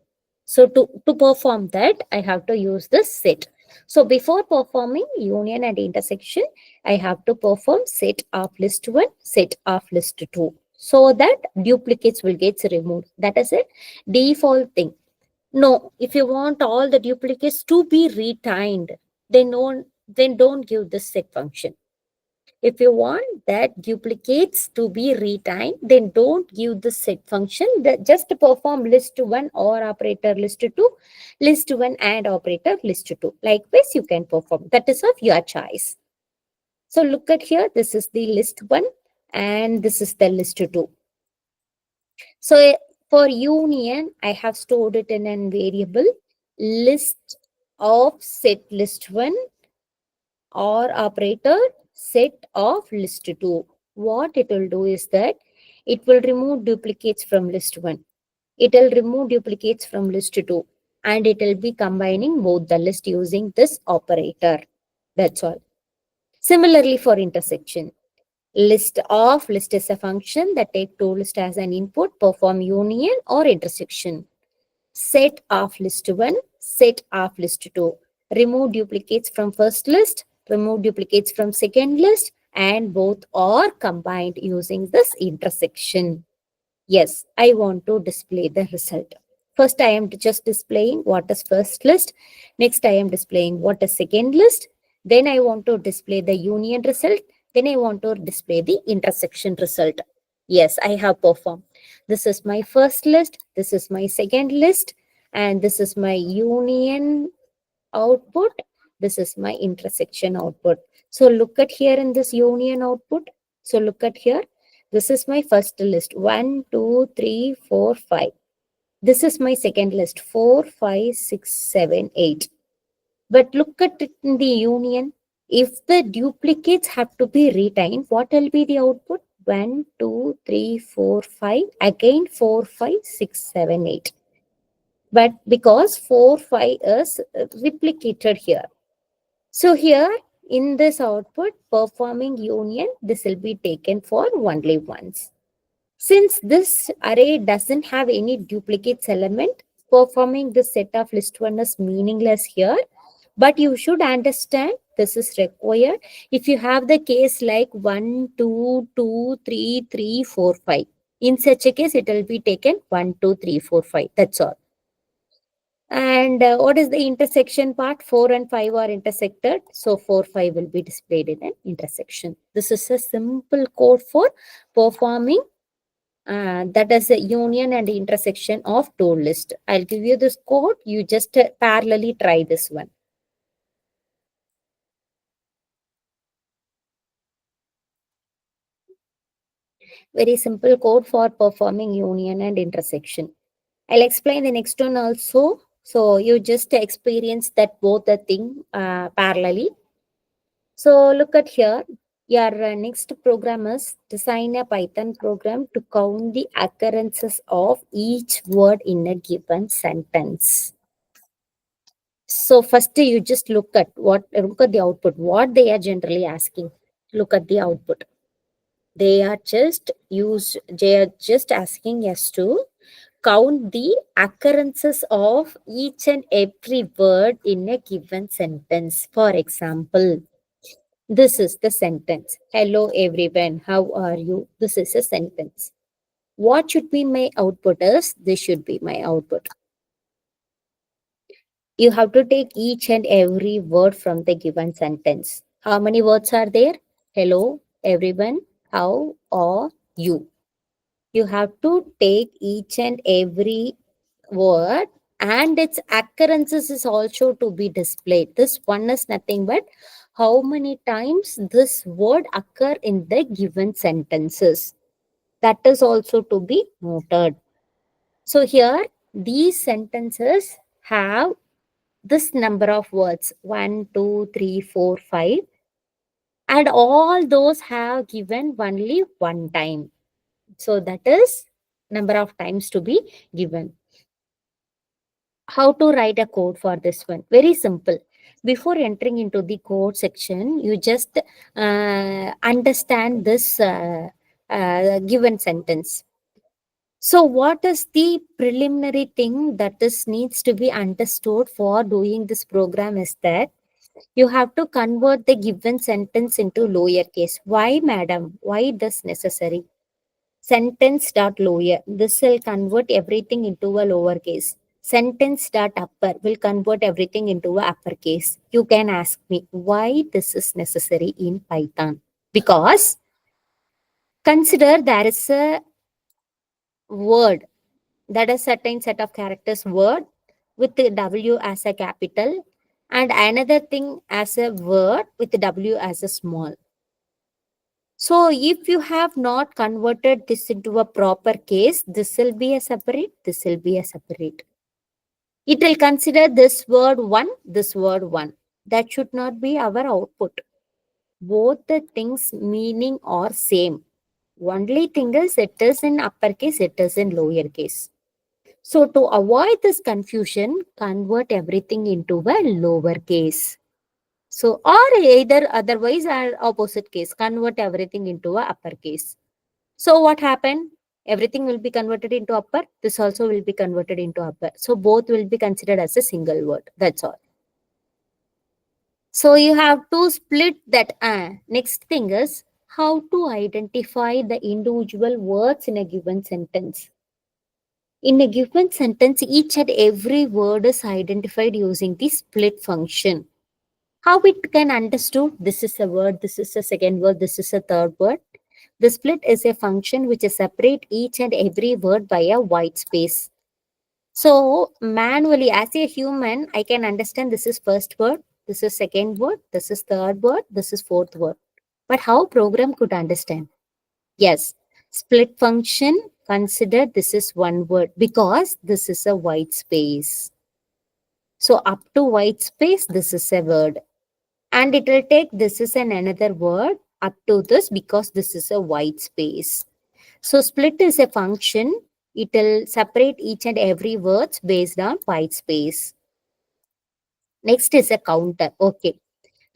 So to perform that, I have to use the set. So before performing union and intersection, I have to perform set of list 1, set of list 2, so that duplicates will get removed. That is a default thing. No, if you want all the duplicates to be retained, then don't give this set function. If you want that duplicates to be retained, then don't give the set function. Just perform list 1 or operator list 2, list 1 and operator list 2. Likewise, you can perform. That is of your choice. So look at here. This is the list 1 and this is the list 2. So for union, I have stored it in a variable list of set list 1 or operator set of list 2. What it will do is that it will remove duplicates from list 1. It will remove duplicates from list 2. And it will be combining both the list using this operator. That's all. Similarly for intersection. List is a function that take two lists as an input, perform union or intersection. Set of list 1, set of list 2. Remove duplicates from first list, remove duplicates from second list, and both are combined using this intersection. Yes, I want to display the result. First, I am just displaying what is first list. Next, I am displaying what is second list. Then I want to display the union result. Then I want to display the intersection result. Yes, I have performed. This is my first list. This is my second list. And this is my union output. This is my intersection output. So look at here in this union output. So look at here. This is my first list. 1, 2, 3, 4, 5. This is my second list. 4, 5, 6, 7, 8. But look at it in the union. If the duplicates have to be retained, what will be the output? 1, 2, 3, 4, 5. Again 4, 5, 6, 7, 8. But because 4, 5 is replicated here. So here in this output, performing union, this will be taken for only once. Since this array doesn't have any duplicates element, performing this set of list 1 is meaningless here. But you should understand this is required if you have the case like 1, 2, 2, 3, 3, 4, 5. In such a case, it will be taken 1, 2, 3, 4, 5. That's all. And what is the intersection part? 4 and 5 are intersected. So 4, 5 will be displayed in an intersection. This is a simple code for performing that is a union and intersection of two lists. I'll give you this code. You just parallelly try this one. Very simple code for performing union and intersection. I'll explain the next one also. So you just experience that both the thing parallelly. So look at here. Your next program is design a Python program to count the occurrences of each word in a given sentence. So first you just look at the output, what they are generally asking. Look at the output. They are just asking us to count the occurrences of each and every word in a given sentence. For example, this is the sentence. Hello everyone, how are you? This is a sentence. What should be my output is, this should be my output. You have to take each and every word from the given sentence. How many words are there? Hello everyone, how are you? You have to take each and every word and its occurrences is also to be displayed. This one is nothing but how many times this word occur in the given sentences. That is also to be noted. So here these sentences have this number of words 1, 2, 3, 4, 5, and all those have given only one time. So that is number of times to be given. How to write a code for this one? Very simple. Before entering into the code section, you just understand this given sentence. So, what is the preliminary thing that is needs to be understood for doing this program is that you have to convert the given sentence into lowercase. Why, madam? Why this necessary? Sentence dot lower. This will convert everything into a lowercase. Sentence dot upper will convert everything into a uppercase. You can ask me why this is necessary in Python. Because consider there is a word, that is certain set of characters word with the W as a capital, and another thing as a word with the W as a small. So if you have not converted this into a proper case, this will be a separate, this will be a separate. It will consider this word one, this word one. That should not be our output. Both the things meaning are same. Only thing is it is in uppercase, it is in lowercase. So to avoid this confusion, convert everything into a lowercase. So or either otherwise or opposite case, convert everything into a uppercase. So what happened? Everything will be converted into upper. This also will be converted into upper. So both will be considered as a single word. That's all. So you have to split that. Next thing is how to identify the individual words in a given sentence. In a given sentence, each and every word is identified using the split function. How it can understood? This is a word, this is a second word, this is a third word. The split is a function which is separate each and every word by a white space. So manually, as a human, I can understand this is first word, this is second word, this is third word, this is fourth word. But how program could understand? Yes, split function consider this is one word because this is a white space. So up to white space, this is a word. And it will take this is an another word up to this because this is a white space. So split is a function. It will separate each and every words based on white space. Next is a counter. Okay.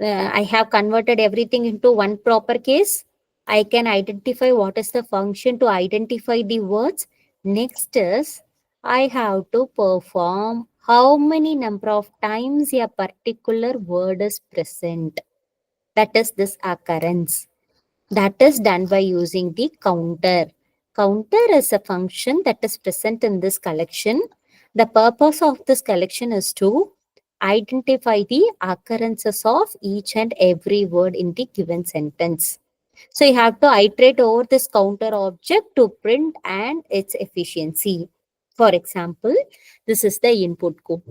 I have converted everything into one proper case. I can identify what is the function to identify the words. Next is I have to perform how many number of times a particular word is present. That is this occurrence. That is done by using the counter. Counter is a function that is present in this collection. The purpose of this collection is to identify the occurrences of each and every word in the given sentence. So you have to iterate over this counter object to print and its efficiency. For example, this is the input code.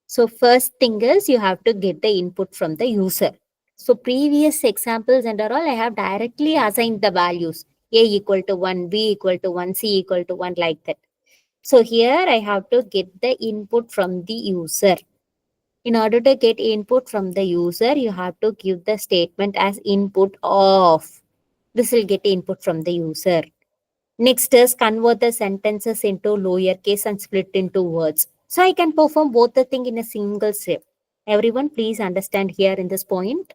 So first thing is you have to get the input from the user. So previous examples and all, I have directly assigned the values. A equal to 1, B equal to 1, C equal to 1 like that. So here I have to get the input from the user. In order to get input from the user, you have to give the statement as input of. This will get input from the user. Next is convert the sentences into lowercase and split into words. So I can perform both the thing in a single step. Everyone please understand here in this point.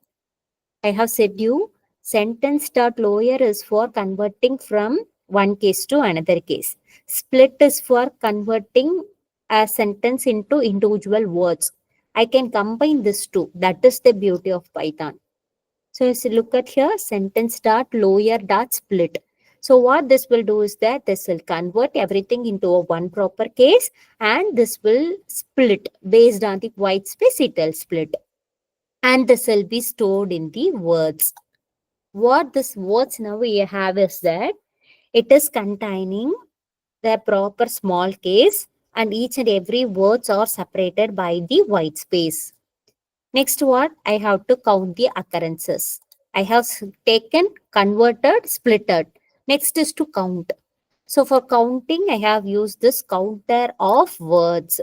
I have said you sentence dot lower is for converting from one case to another case. Split is for converting a sentence into individual words. I can combine this two. That is the beauty of Python. So as you look at here, sentence dot lower dot split. So what this will do is that this will convert everything into a one proper case and this will split based on the white space, it will split. And this will be stored in the words. What this words now we have is that it is containing the proper small case and each and every words are separated by the white space. Next what? I have to count the occurrences. I have taken, converted, splitted. Next is to count. So for counting, I have used this counter of words.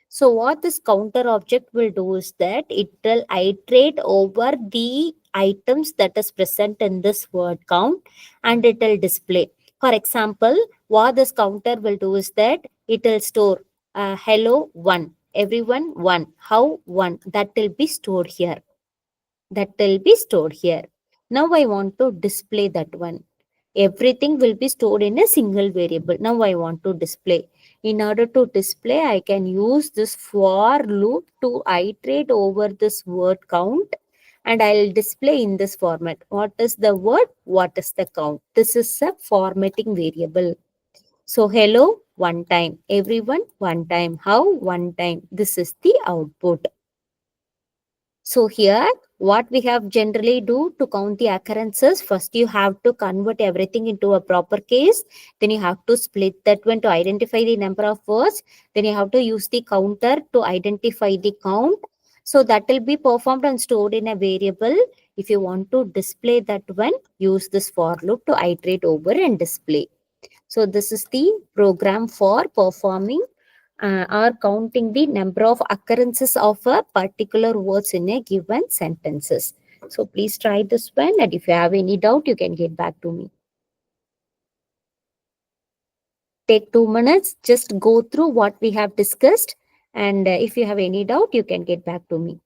So what this counter object will do is that it will iterate over the items that is present in this word count and it will display. For example, what this counter will do is that it will store hello 1. everyone 1. How 1? That will be stored here. That will be stored here. Now I want to display that one. Everything will be stored in a single variable. Now I want to display. In order to display, I can use this for loop to iterate over this word count, and I'll display in this format. What is the word? What is the count? This is a formatting variable. So hello one time, everyone one time, how one time. This is the output. So here, what we have generally do to count the occurrences, first you have to convert everything into a proper case. Then you have to split that one to identify the number of words. Then you have to use the counter to identify the count. So that will be performed and stored in a variable. If you want to display that one, use this for loop to iterate over and display. So this is the program for performing or counting the number of occurrences of a particular words in a given sentences. So please try this one, and if you have any doubt, you can get back to me. Take 2 minutes, just go through what we have discussed, and if you have any doubt, you can get back to me.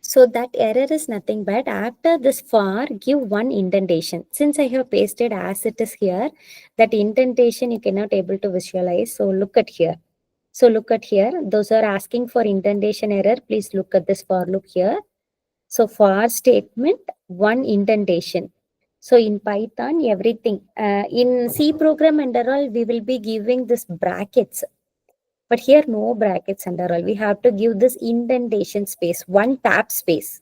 So that error is nothing but after this for, give one indentation. Since I have pasted as it is here, that indentation you cannot able to visualize. So look at here. So look at here. Those are asking for indentation error. Please look at this for loop here. So for statement, one indentation. So in Python, everything. In C program and all, we will be giving this brackets. But here, no brackets and all. We have to give this indentation space, one tab space.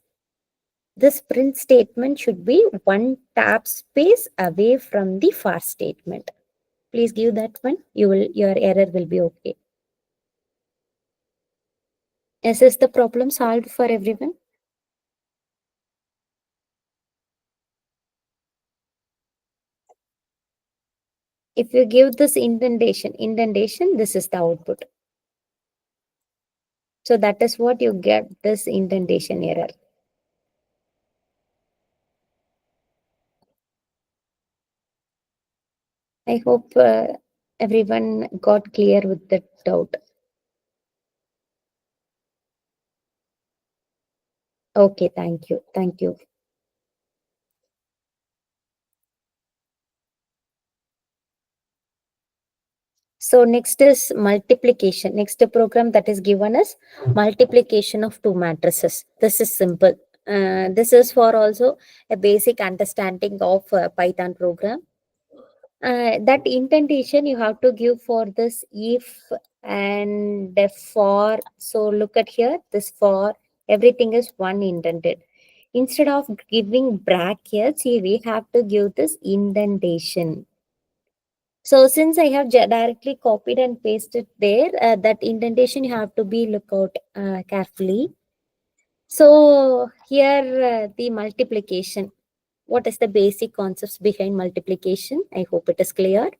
This print statement should be one tab space away from the for statement. Please give that one. Your error will be okay. Is this the problem solved for everyone? If you give this indentation, this is the output. So that is what you get, this indentation error. I hope everyone got clear with the doubt. Okay, thank you. Thank you. So next is multiplication. Next program that is given is multiplication of two matrices. This is simple. This is for also a basic understanding of Python program. That indentation you have to give for this if and for. So look at here, this for, everything is one indented. Instead of giving brackets, we have to give this indentation. So since I have directly copied and pasted there, that indentation you have to be look out carefully. So here the multiplication. What is the basic concepts behind multiplication? I hope it is clear.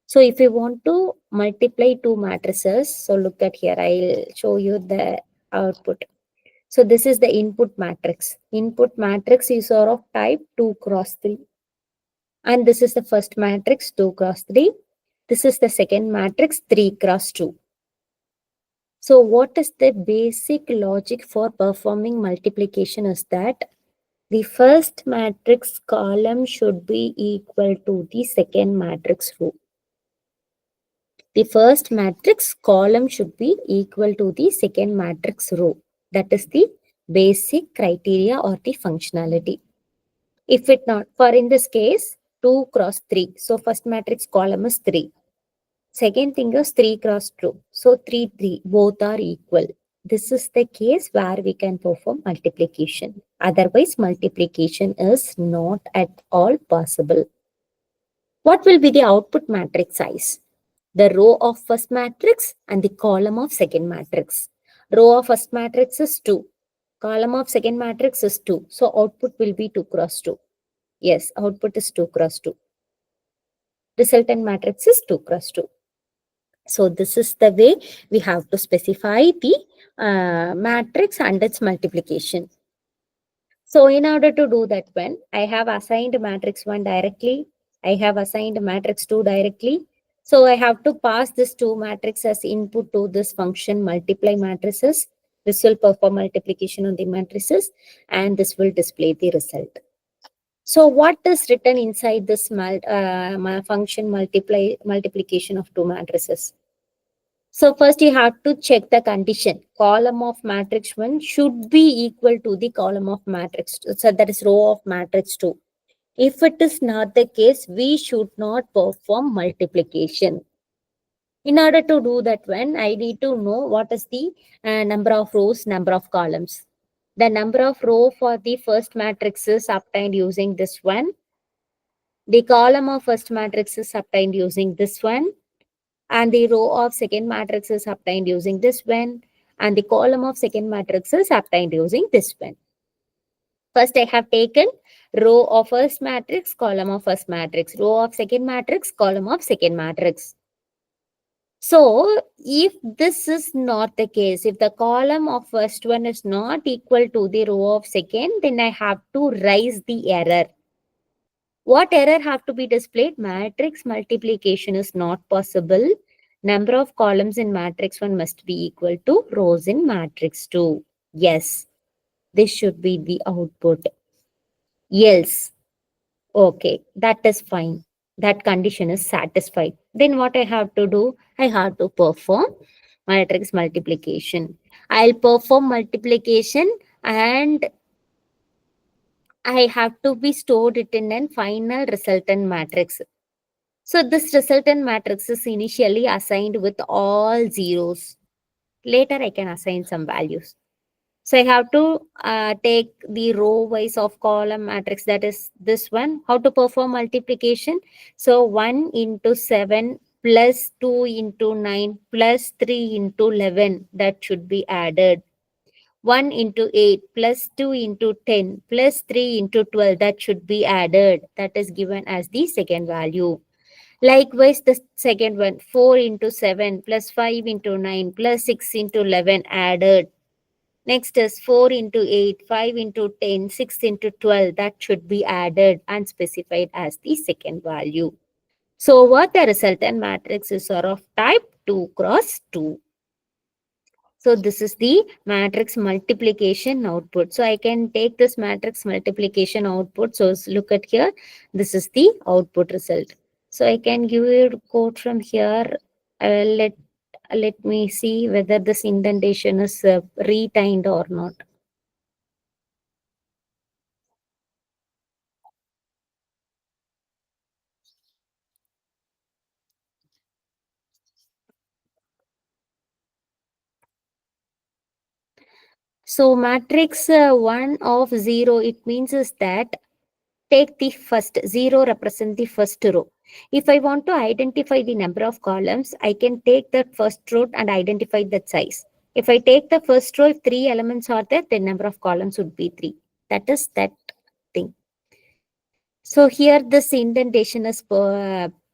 So if you want to multiply two matrices, so look at here, I'll show you the output. So this is the input matrix. Input matrix is of type 2 cross 3. And this is the first matrix 2 cross 3. This is the second matrix 3 cross 2. So what is the basic logic for performing multiplication is that the first matrix column should be equal to the second matrix row. The first matrix column should be equal to the second matrix row. That is the basic criteria or the functionality. If it not, for in this case, 2 cross 3. So first matrix column is 3. Second thing is 3 cross 2. So 3, 3, both are equal. This is the case where we can perform multiplication. Otherwise, multiplication is not at all possible. What will be the output matrix size? The row of first matrix and the column of second matrix. Row of first matrix is 2. Column of second matrix is 2. So output will be 2 cross 2. Yes, output is 2 cross 2. Resultant matrix is 2 cross 2. So this is the way we have to specify the matrix and its multiplication. So in order to do that, when I have assigned matrix 1 directly, I have assigned matrix 2 directly. So I have to pass this 2 matrix as input to this function multiply matrices. This will perform multiplication on the matrices and this will display the result. So what is written inside this function multiplication of two matrices? So first you have to check the condition. Column of matrix 1 should be equal to the column of matrix 2. So that is row of matrix 2. If it is not the case, we should not perform multiplication. In order to do that one, I need to know what is the number of rows, number of columns. The number of row for the first matrix is obtained using this one. The column of first matrix is obtained using this one. And the row of second matrix is obtained using this one. And the column of second matrix is obtained using this one. First, I have taken row of first matrix, column of first matrix, row of second matrix, column of second matrix. So, if this is not the case, if the column of first one is not equal to the row of second, then I have to raise the error. What error have to be displayed? Matrix multiplication is not possible. Number of columns in matrix 1 must be equal to rows in matrix 2. Yes, this should be the output. Yes. Okay, that is fine. That condition is satisfied. Then what I have to do? I have to perform matrix multiplication. I'll perform multiplication and I have to be stored it in a final resultant matrix. So this resultant matrix is initially assigned with all zeros. Later I can assign some values. So I have to take the row wise of column matrix, that is this one. How to perform multiplication? So 1 into 7 plus 2 into 9 plus 3 into 11, that should be added. 1 into 8 plus 2 into 10 plus 3 into 12, that should be added. That is given as the second value. Likewise, the second one, 4 into 7 plus 5 into 9 plus 6 into 11, added. Next is 4 into 8, 5 into 10, 6 into 12. That should be added and specified as the second value. So what the resultant matrix is are of type 2 cross 2. So this is the matrix multiplication output. So I can take this matrix multiplication output. So look at here. This is the output result. So I can give you a code from here. Let me see whether this indentation is retained or not. So matrix 1 of 0, it means is that take the first 0 represent the first row. If I want to identify the number of columns, I can take that first row and identify that size. If I take the first row, if 3 elements are there, the number of columns would be 3. That is that thing. So here this indentation is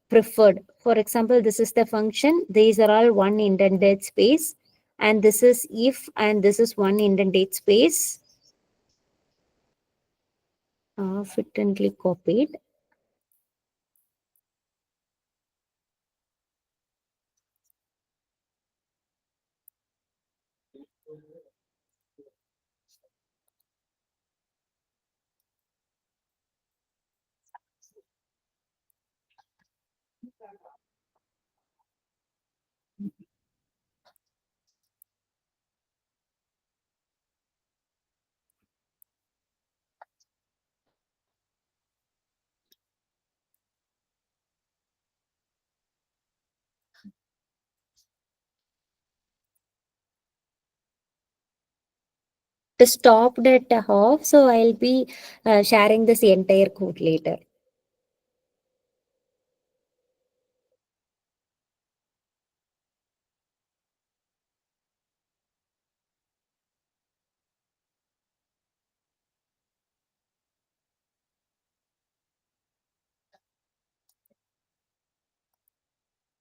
preferred. For example, this is the function. These are all one indented space. And this is if, and this is one indented space. Fittingly copied. To stop at half, so I'll be sharing this entire code later.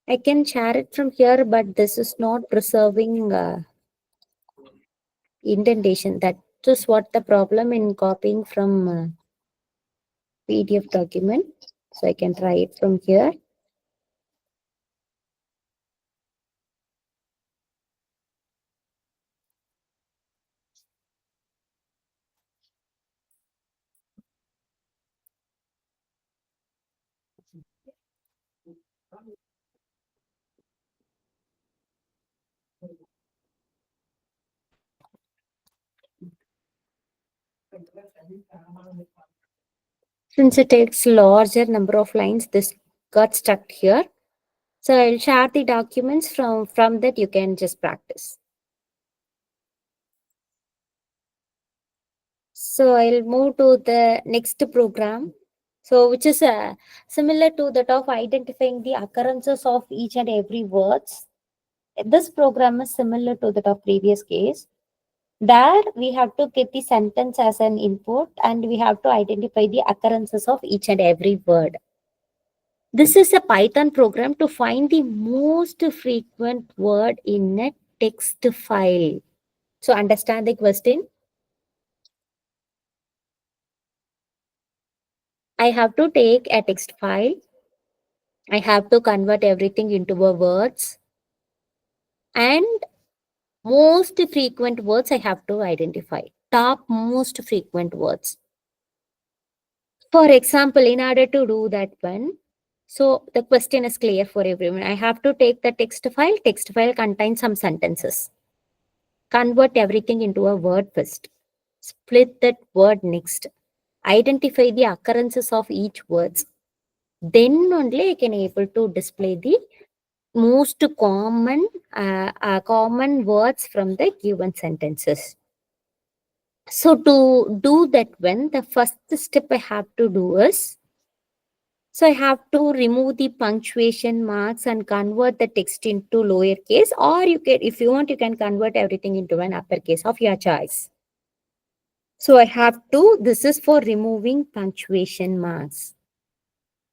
I can share it from here, but this is not preserving indentation. That is what the problem in copying from PDF document. So I can try it from here. Since it takes larger number of lines, this got stuck here. So I'll share the documents from that you can just practice. So I'll move to the next program. So which is similar to that of identifying the occurrences of each and every words. This program is similar to that of previous case. There we have to get the sentence as an input and we have to identify the occurrences of each and every word. This is a Python program to find the most frequent word in a text file. So understand the question? I have to take a text file. I have to convert everything into a words. And most frequent words I have to identify. Top most frequent words. For example, in order to do that one, so the question is clear for everyone. I have to take the text file. Text file contains some sentences. Convert everything into a word first. Split that word next. Identify the occurrences of each words. Then only I can able to display the most common common words from the given sentences. So to do that one, the first step I have to do is, so I have to remove the punctuation marks and convert the text into lowercase, or you can, if you want, you can convert everything into an uppercase of your choice. So I have to, this is for removing punctuation marks.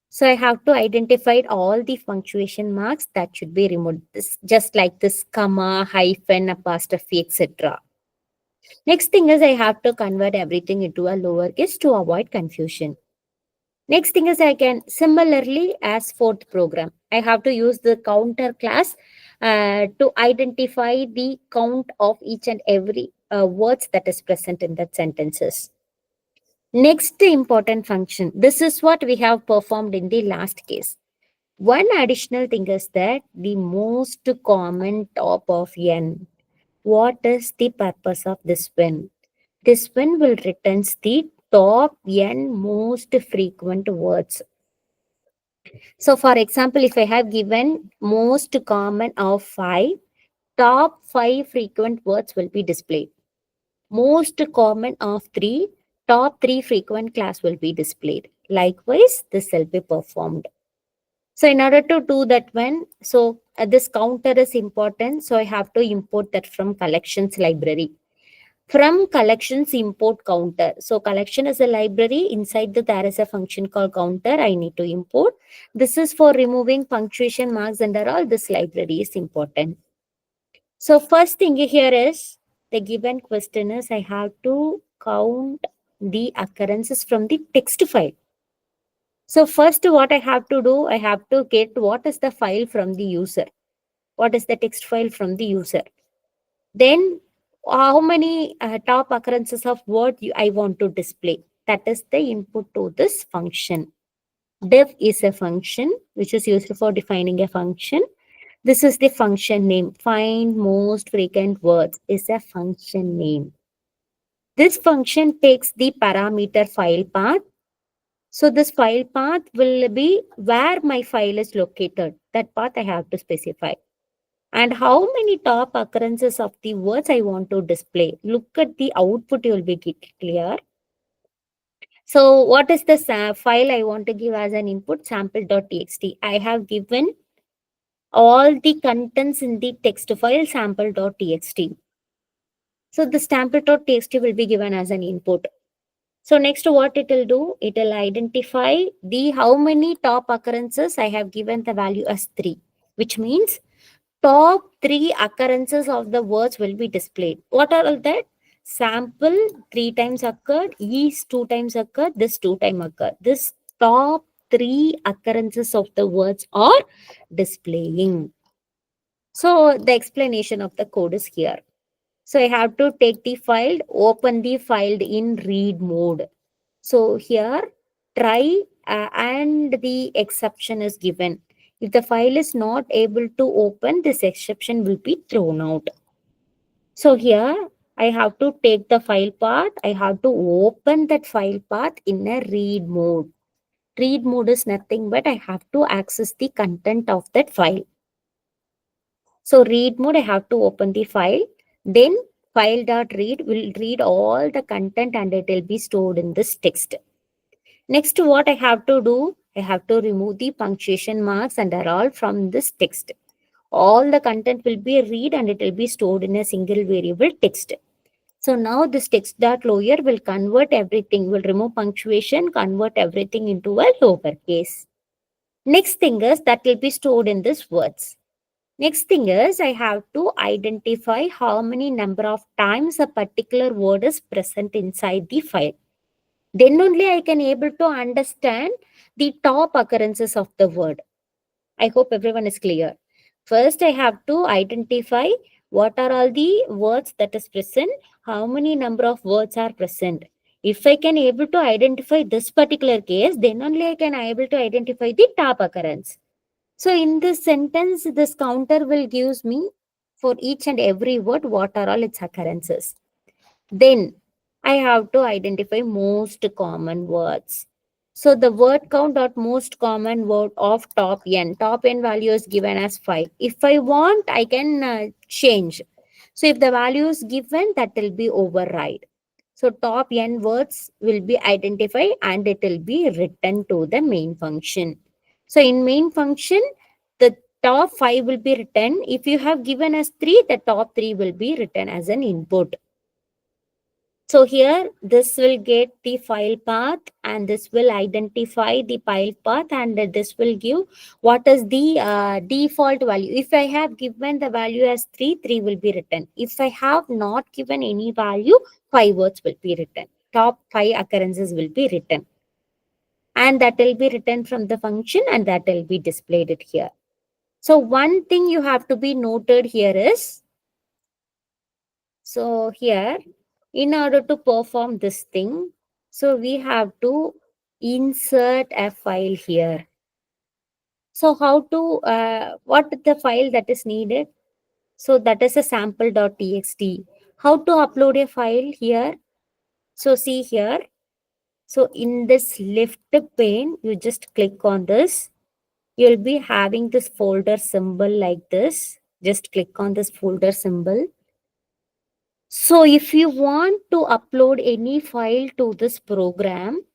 So I have to identify all the punctuation marks that should be removed, this, just like this comma, hyphen, apostrophe, etc. Next thing is I have to convert everything into a lowercase to avoid confusion. Next thing is I can similarly as fourth program, I have to use the counter class to identify the count of each and every words that is present in that sentences. Next important function, this is what we have performed in the last case. One additional thing is that the most common top of n. What is the purpose of this one? This one will returns the top n most frequent words. So for example, if I have given most common of 5, top 5 frequent words will be displayed. Most common of 3, top 3 frequent class will be displayed. Likewise, this will be performed. So in order to do that one, so this counter is important. So I have to import that from collections library. From collections import counter. So collection is a library. Inside that there is a function called counter. I need to import. This is for removing punctuation marks under all. This library is important. So first thing here is the given question is I have to count the occurrences from the text file. So first what I have to do, I have to get what is the file from the user. What is the text file from the user. Then how many top occurrences of word I want to display. That is the input to this function. Def is a function which is used for defining a function. This is the function name. Find most frequent words is a function name. This function takes the parameter file path. So this file path will be where my file is located. That path I have to specify. And how many top occurrences of the words I want to display. Look at the output, you will be clear. So what is the file I want to give as an input? Sample.txt. I have given all the contents in the text file sample.txt. So the sample.txt will be given as an input. So next what it will do, it will identify the how many top occurrences I have given the value as 3, which means top 3 occurrences of the words will be displayed. What are all that? Sample 3 times occurred, is 2 times occurred, this 2 times occurred. This top 3 occurrences of the words are displaying. So the explanation of the code is here. So I have to take the file, open the file in read mode. So here try and the exception is given. If the file is not able to open, this exception will be thrown out. So here I have to take the file path. I have to open that file path in a read mode. Read mode is nothing but I have to access the content of that file. So read mode, I have to open the file. Then file.read will read all the content and it will be stored in this text. Next, what I have to do, I have to remove the punctuation marks and are all from this text. All the content will be read and it will be stored in a single variable text. So now this text.lower will convert everything, will remove punctuation, convert everything into a lowercase. Next thing is that will be stored in this words. Next thing is I have to identify how many number of times a particular word is present inside the file. Then only I can able to understand the top occurrences of the word. I hope everyone is clear. First, I have to identify what are all the words that is present, how many number of words are present. If I can able to identify this particular case, then only I can able to identify the top occurrence. So in this sentence, this counter will gives me for each and every word what are all its occurrences. Then I have to identify most common words. So the word count dot most common word of top n. Top n value is given as 5. If I want, I can change. So if the value is given, that will be override. So top n words will be identified and it will be written to the main function. So in main function, the top 5 will be written. If you have given us 3, the top 3 will be written as an input. So here this will get the file path and this will identify the file path and this will give what is the default value. If I have given the value as 3, 3 will be written. If I have not given any value, 5 words will be written. Top 5 occurrences will be written. And that will be written from the function and that will be displayed it here. So one thing you have to be noted here is, so here, in order to perform this thing, so we have to insert a file here. So how to, what the file that is needed? So that is a sample.txt. How to upload a file here? So see here. So in this left pane, you just click on this. You'll be having this folder symbol like this. Just click on this folder symbol. So if you want to upload any file to this program,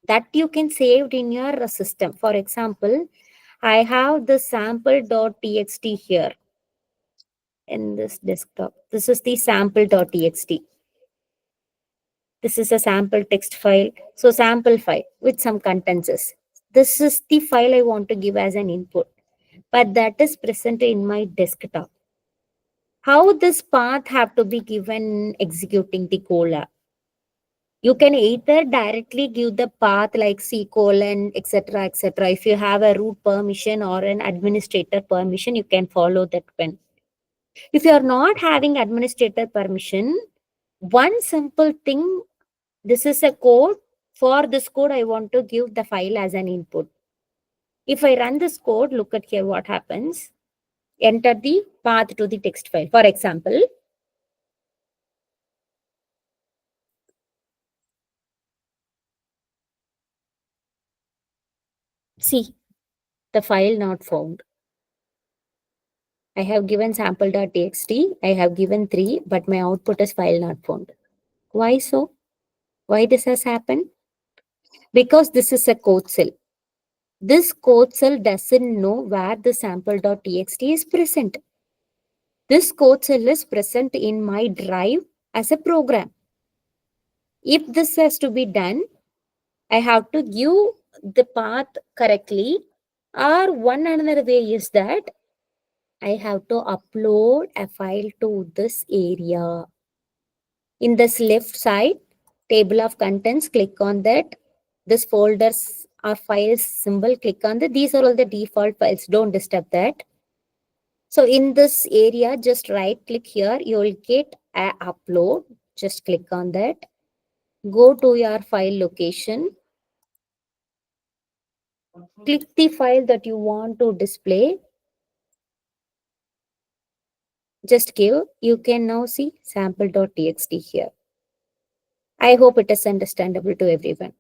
that you can save it in your system. For example, I have the sample.txt here in this desktop. This is the sample.txt. This is a sample text file. So sample file with some contents. This is the file I want to give as an input, but that is present in my desktop. How this path have to be given executing the Colab? You can either directly give the path like C colon, etc., etc. If you have a root permission or an administrator permission, you can follow that one. If you are not having administrator permission, one simple thing, this is a code. For this code, I want to give the file as an input. If I run this code, look at here what happens. Enter the path to the text file. For example, see the file not found. I have given sample.txt. I have given 3, but my output is file not found. Why so? Why this has happened? Because this is a code cell. This code cell doesn't know where the sample.txt is present. This code cell is present in my drive as a program. If this has to be done, I have to give the path correctly, or one another way is that I have to upload a file to this area. In this left side, table of contents, click on that. This folders or files symbol, click on that. These are all the default files. Don't disturb that. So in this area, just right click here. You will get a upload. Just click on that. Go to your file location. Click the file that you want to display. Just give. You can now see sample.txt here. I hope it is understandable to everyone.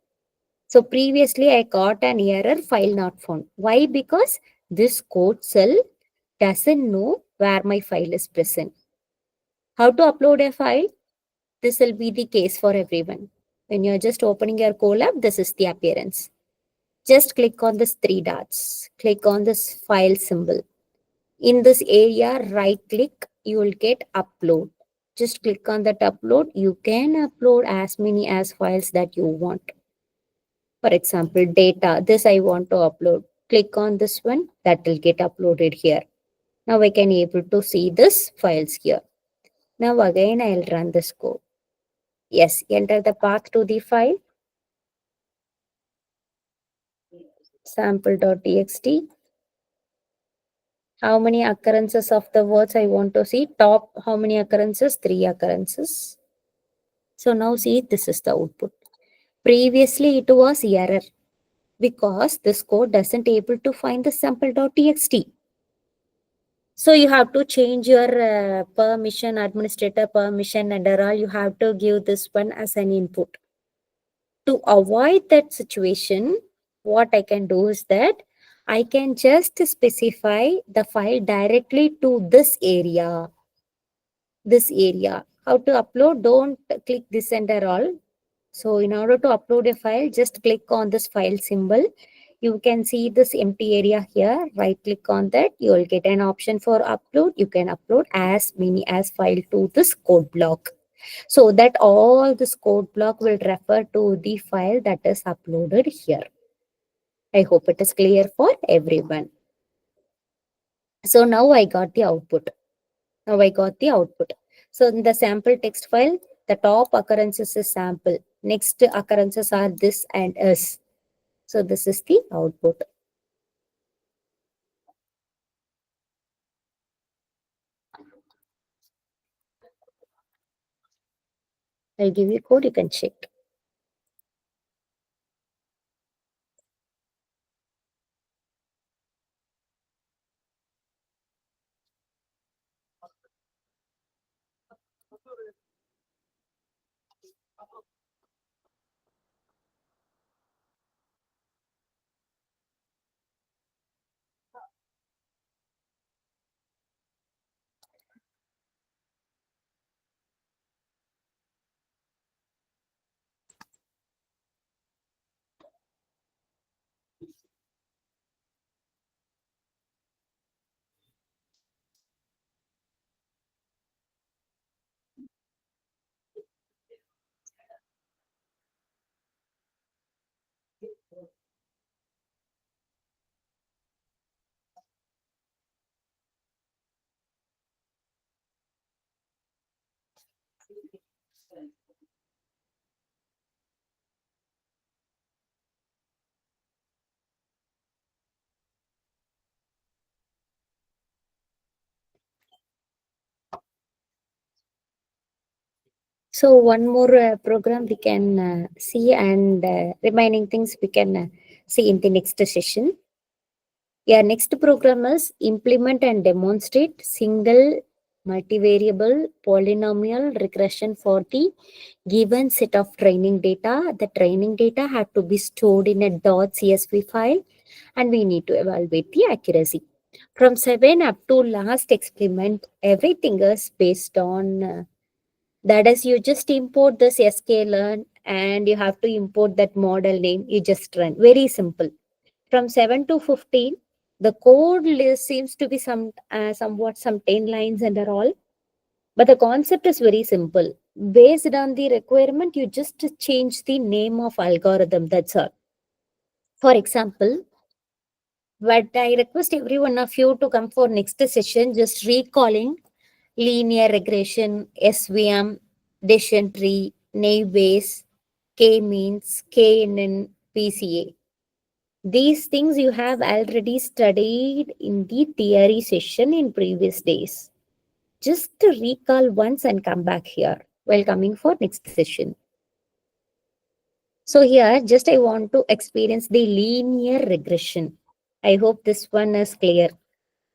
So previously I got an error, file not found. Why? Because this code cell doesn't know where my file is present. How to upload a file? This will be the case for everyone. When you're just opening your Colab, this is the appearance. Just click on this 3 dots. Click on this file symbol. In this area, right click, you will get upload. Just click on that upload. You can upload as many as files that you want. For example, data, this I want to upload. Click on this one, that will get uploaded here. Now I can able to see this files here. Now again, I'll run this code. Yes, enter the path to the file. Sample.txt. How many occurrences of the words I want to see? Top, how many occurrences? 3 occurrences. So now see, this is the output. Previously, it was error because this code doesn't able to find the sample.txt. So you have to change your permission, administrator permission, and all. You have to give this one as an input. To avoid that situation, what I can do is that I can just specify the file directly to this area. This area. how to upload, don't click this and all. So in order to upload a file, just click on this file symbol. You can see this empty area here. Right click on that. You will get an option for upload. You can upload as many as file to this code block. So that all this code block will refer to the file that is uploaded here. I hope it is clear for everyone. So now I got the output. Now I got the output. So in the sample text file, the top occurrences is sample. Next occurrences are this and is. So this is the output. I'll give you code, you can check. So one more program we can see, and remaining things we can see in the next session. Yeah, next program is implement and demonstrate single multivariable polynomial regression for the given set of training data. The training data had to be stored in a .csv file, and we need to evaluate the accuracy. From 7 up to last experiment, everything is based on that is, you just import this sklearn and you have to import that model name. You just run. Very simple. From 7 to 15, the code list seems to be somewhat some 10 lines and all. But the concept is very simple. Based on the requirement, you just change the name of algorithm. That's all. For example, but I request every one of you to come for next session, just recalling linear regression, SVM, decision tree, naive Bayes, k-means, KNN, PCA. These things you have already studied in the theory session in previous days. Just to recall once and come back here while coming for next session. So here, just I want to experience the linear regression. I hope this one is clear.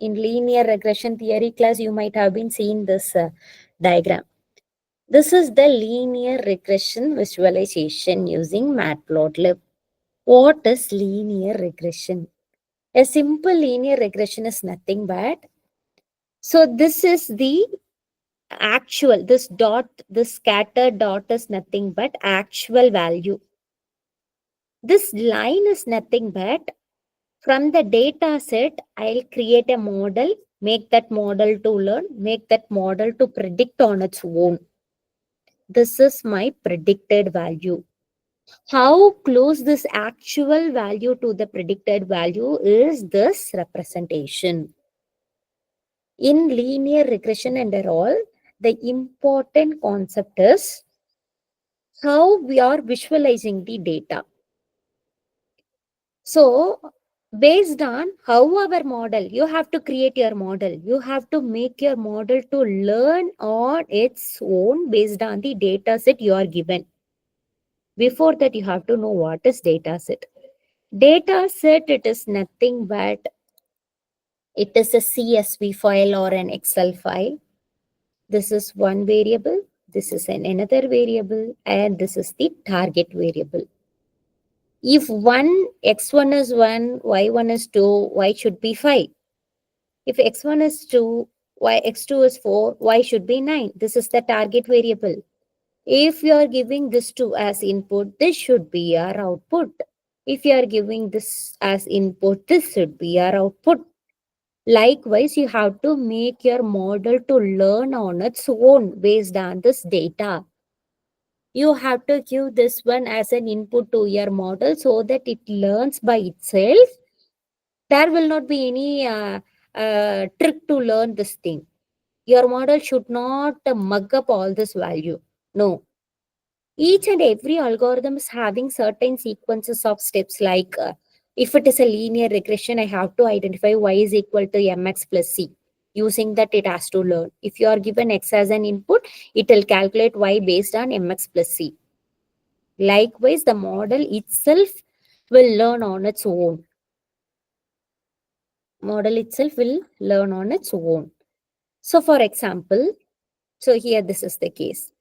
In linear regression theory class, you might have been seeing this diagram. This is the linear regression visualization using Matplotlib. What is linear regression? A simple linear regression is nothing but, so this is the actual, this scattered dot is nothing but actual value. This line is nothing but, from the data set, I'll create a model, make that model to learn, make that model to predict on its own. This is my predicted value. How close this actual value to the predicted value is this representation. In linear regression and all, the important concept is how we are visualizing the data. So, based on how our model, you have to create your model. You have to make your model to learn on its own based on the data set you are given. Before that, you have to know what is data set. Data set, it is nothing but, it is a CSV file or an Excel file. This is one variable, this is another variable, and this is the target variable. If x1 is 1, y1 is 2, y should be 5. If x1 is 2, y x2 is 4, y should be 9. This is the target variable. If you are giving this to as input, this should be our output. If you are giving this as input, this should be our output. Likewise, you have to make your model to learn on its own based on this data. You have to give this one as an input to your model so that it learns by itself. There will not be any trick to learn this thing. Your model should not mug up all this value. No. Each and every algorithm is having certain sequences of steps, like if it is a linear regression, I have to identify y is equal to mx plus c. Using that, it has to learn. If you are given x as an input, it will calculate y based on mx plus c. Likewise, the model itself will learn on its own. Model itself will learn on its own. So for example, so here this is the case.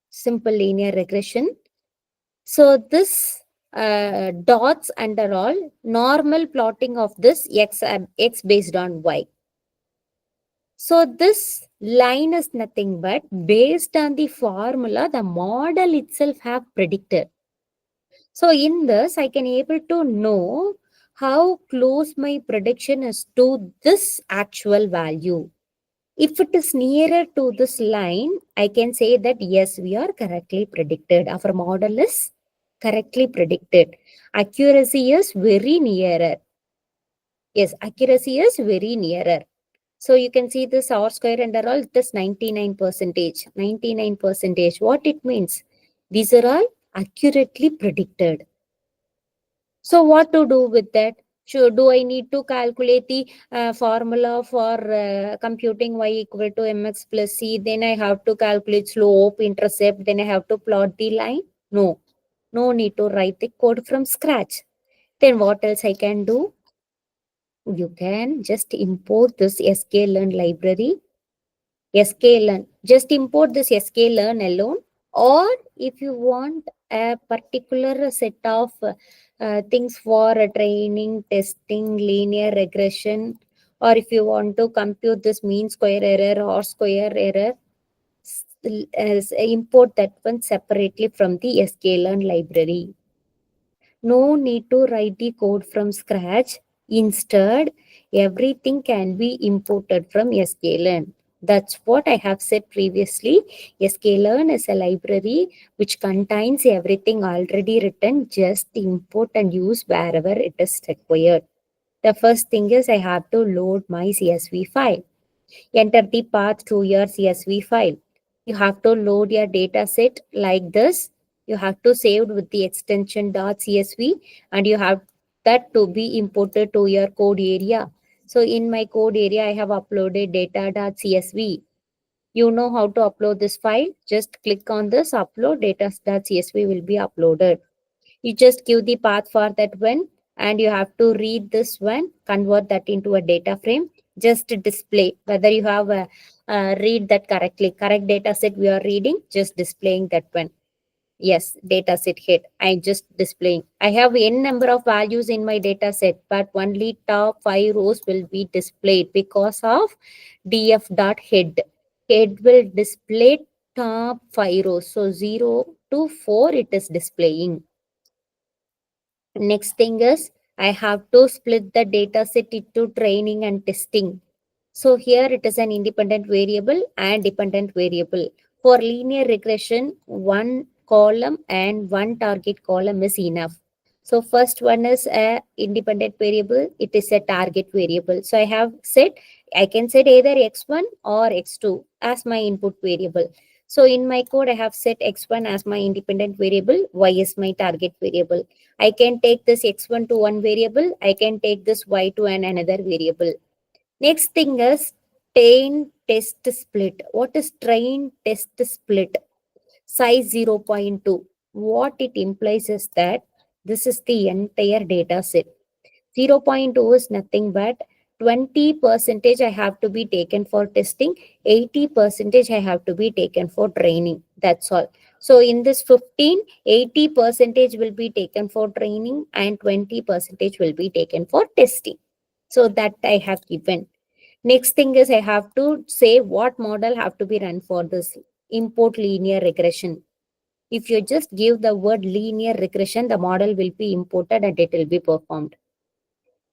Simple linear regression. So this dots under all normal plotting of this x based on y. So this line is nothing but based on the formula the model itself have predicted. So in this, I can able to know how close my prediction is to this actual value. If it is nearer to this line, I can say that yes, we are correctly predicted. Our model is correctly predicted. Accuracy is very nearer. Yes, accuracy is very nearer. So you can see this R square under all, it is 99%. 99%. What it means? These are all accurately predicted. So what to do with that? Do I need to calculate the formula for computing y equal to mx plus c? Then I have to calculate slope, intercept. Then I have to plot the line? No. No need to write the code from scratch. Then what else I can do? You can just import this sklearn library. sklearn. Just import this sklearn alone. Or if you want a particular set of things for training, testing, linear regression, or if you want to compute this mean square error or square error, import that one separately from the sklearn library. No need to write the code from scratch. Instead, everything can be imported from sklearn. That's what I have said previously. sklearn is a library which contains everything already written. Just import and use wherever it is required. The first thing is I have to load my CSV file. Enter the path to your CSV file. You have to load your data set like this. You have to save with the extension .csv and you have that to be imported to your code area. So in my code area, I have uploaded data.csv. You know how to upload this file. Just click on this upload data.csv will be uploaded. You just give the path for that one and you have to read this one, convert that into a data frame, just display whether you have read that correctly. Correct data set we are reading, just displaying that one. Yes, data set hit. I'm just displaying. I have n number of values in my data set, but only top 5 rows will be displayed because of df.head. Head will display top 5 rows. So 0 to 4 it is displaying. Next thing is I have to split the data set into training and testing. So here it is an independent variable and dependent variable. For linear regression, one column and one target column is enough. So first one is a independent variable. It is a target variable. So I have said I can set either x1 or x2 as my input variable. So in my code, I have set x1 as my independent variable, y is my target variable. I can take this x1 to one variable. I can take this y to another variable. Next thing is train test split. What is train test split? Size 0.2. What it implies is that this is the entire data set. 0.2 is nothing but 20% I have to be taken for testing, 80% I have to be taken for training. That's all. So in this 15, 80% will be taken for training and 20% will be taken for testing. So that I have given. Next thing is I have to say what model have to be run for this import linear regression. If you just give the word linear regression, the model will be imported and it will be performed.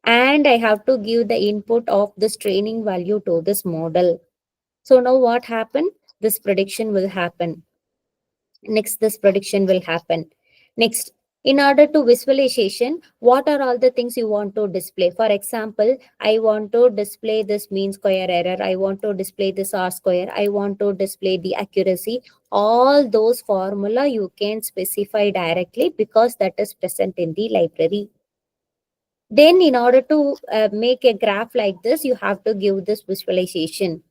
And I have to give the input of this training value to this model. So now what happened? This prediction will happen. Next, this prediction will happen. Next, in order to visualization, what are all the things you want to display? For example, I want to display this mean square error. I want to display this R square. I want to display the accuracy. All those formula you can specify directly because that is present in the library. Then in order to make a graph like this, you have to give this visualization.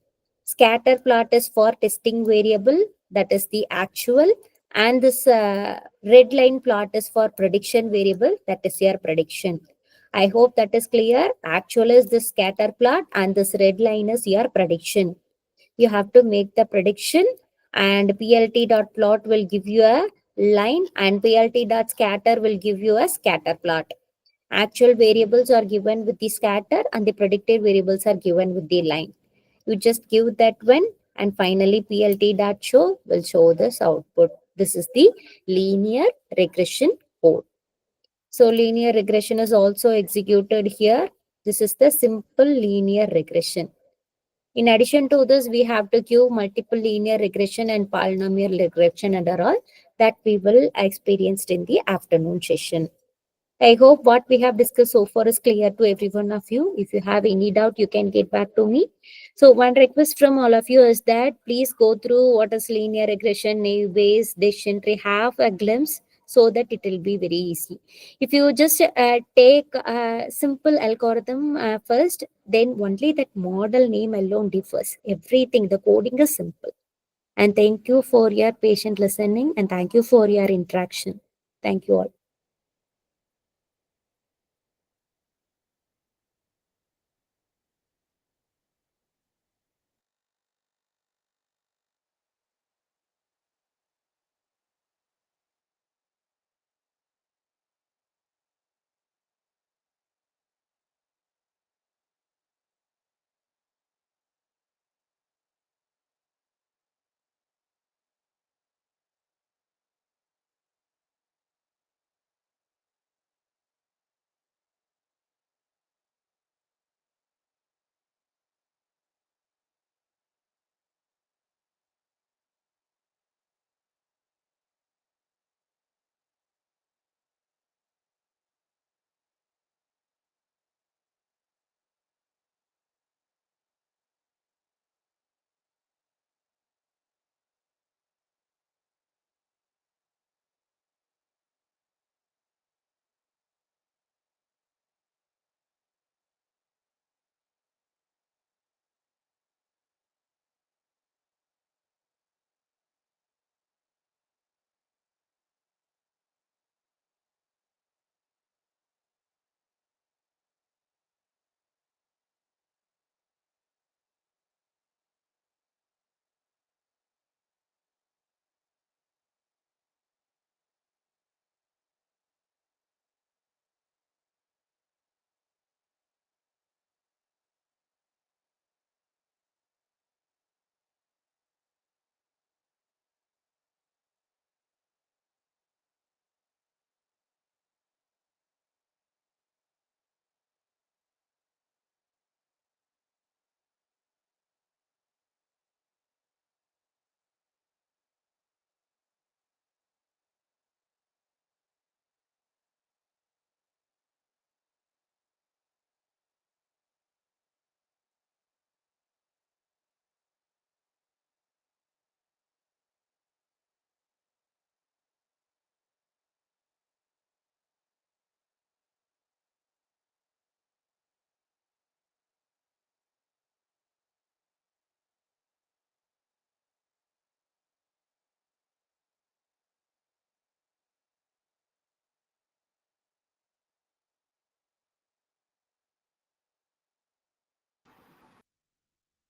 Scatter plot is for testing variable, that is the actual, and this red line plot is for prediction variable, that is your prediction. I hope that is clear. Actual is the scatter plot and this red line is your prediction. You have to make the prediction and plt.plot will give you a line and plt.scatter will give you a scatter plot. Actual variables are given with the scatter and the predicted variables are given with the line. You just give that one and finally plt.show will show this output. This is the linear regression code. So linear regression is also executed here. This is the simple linear regression. In addition to this, we have to give multiple linear regression and polynomial regression and all that we will experienced in the afternoon session. I hope what we have discussed so far is clear to every one of you. If you have any doubt, you can get back to me. So one request from all of you is that please go through what is linear regression, naive Bayes, decision tree, have a glimpse so that it will be very easy. If you just take a simple algorithm first, then only that model name alone differs. Everything, the coding is simple. And thank you for your patient listening and thank you for your interaction. Thank you all.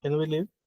Can we leave?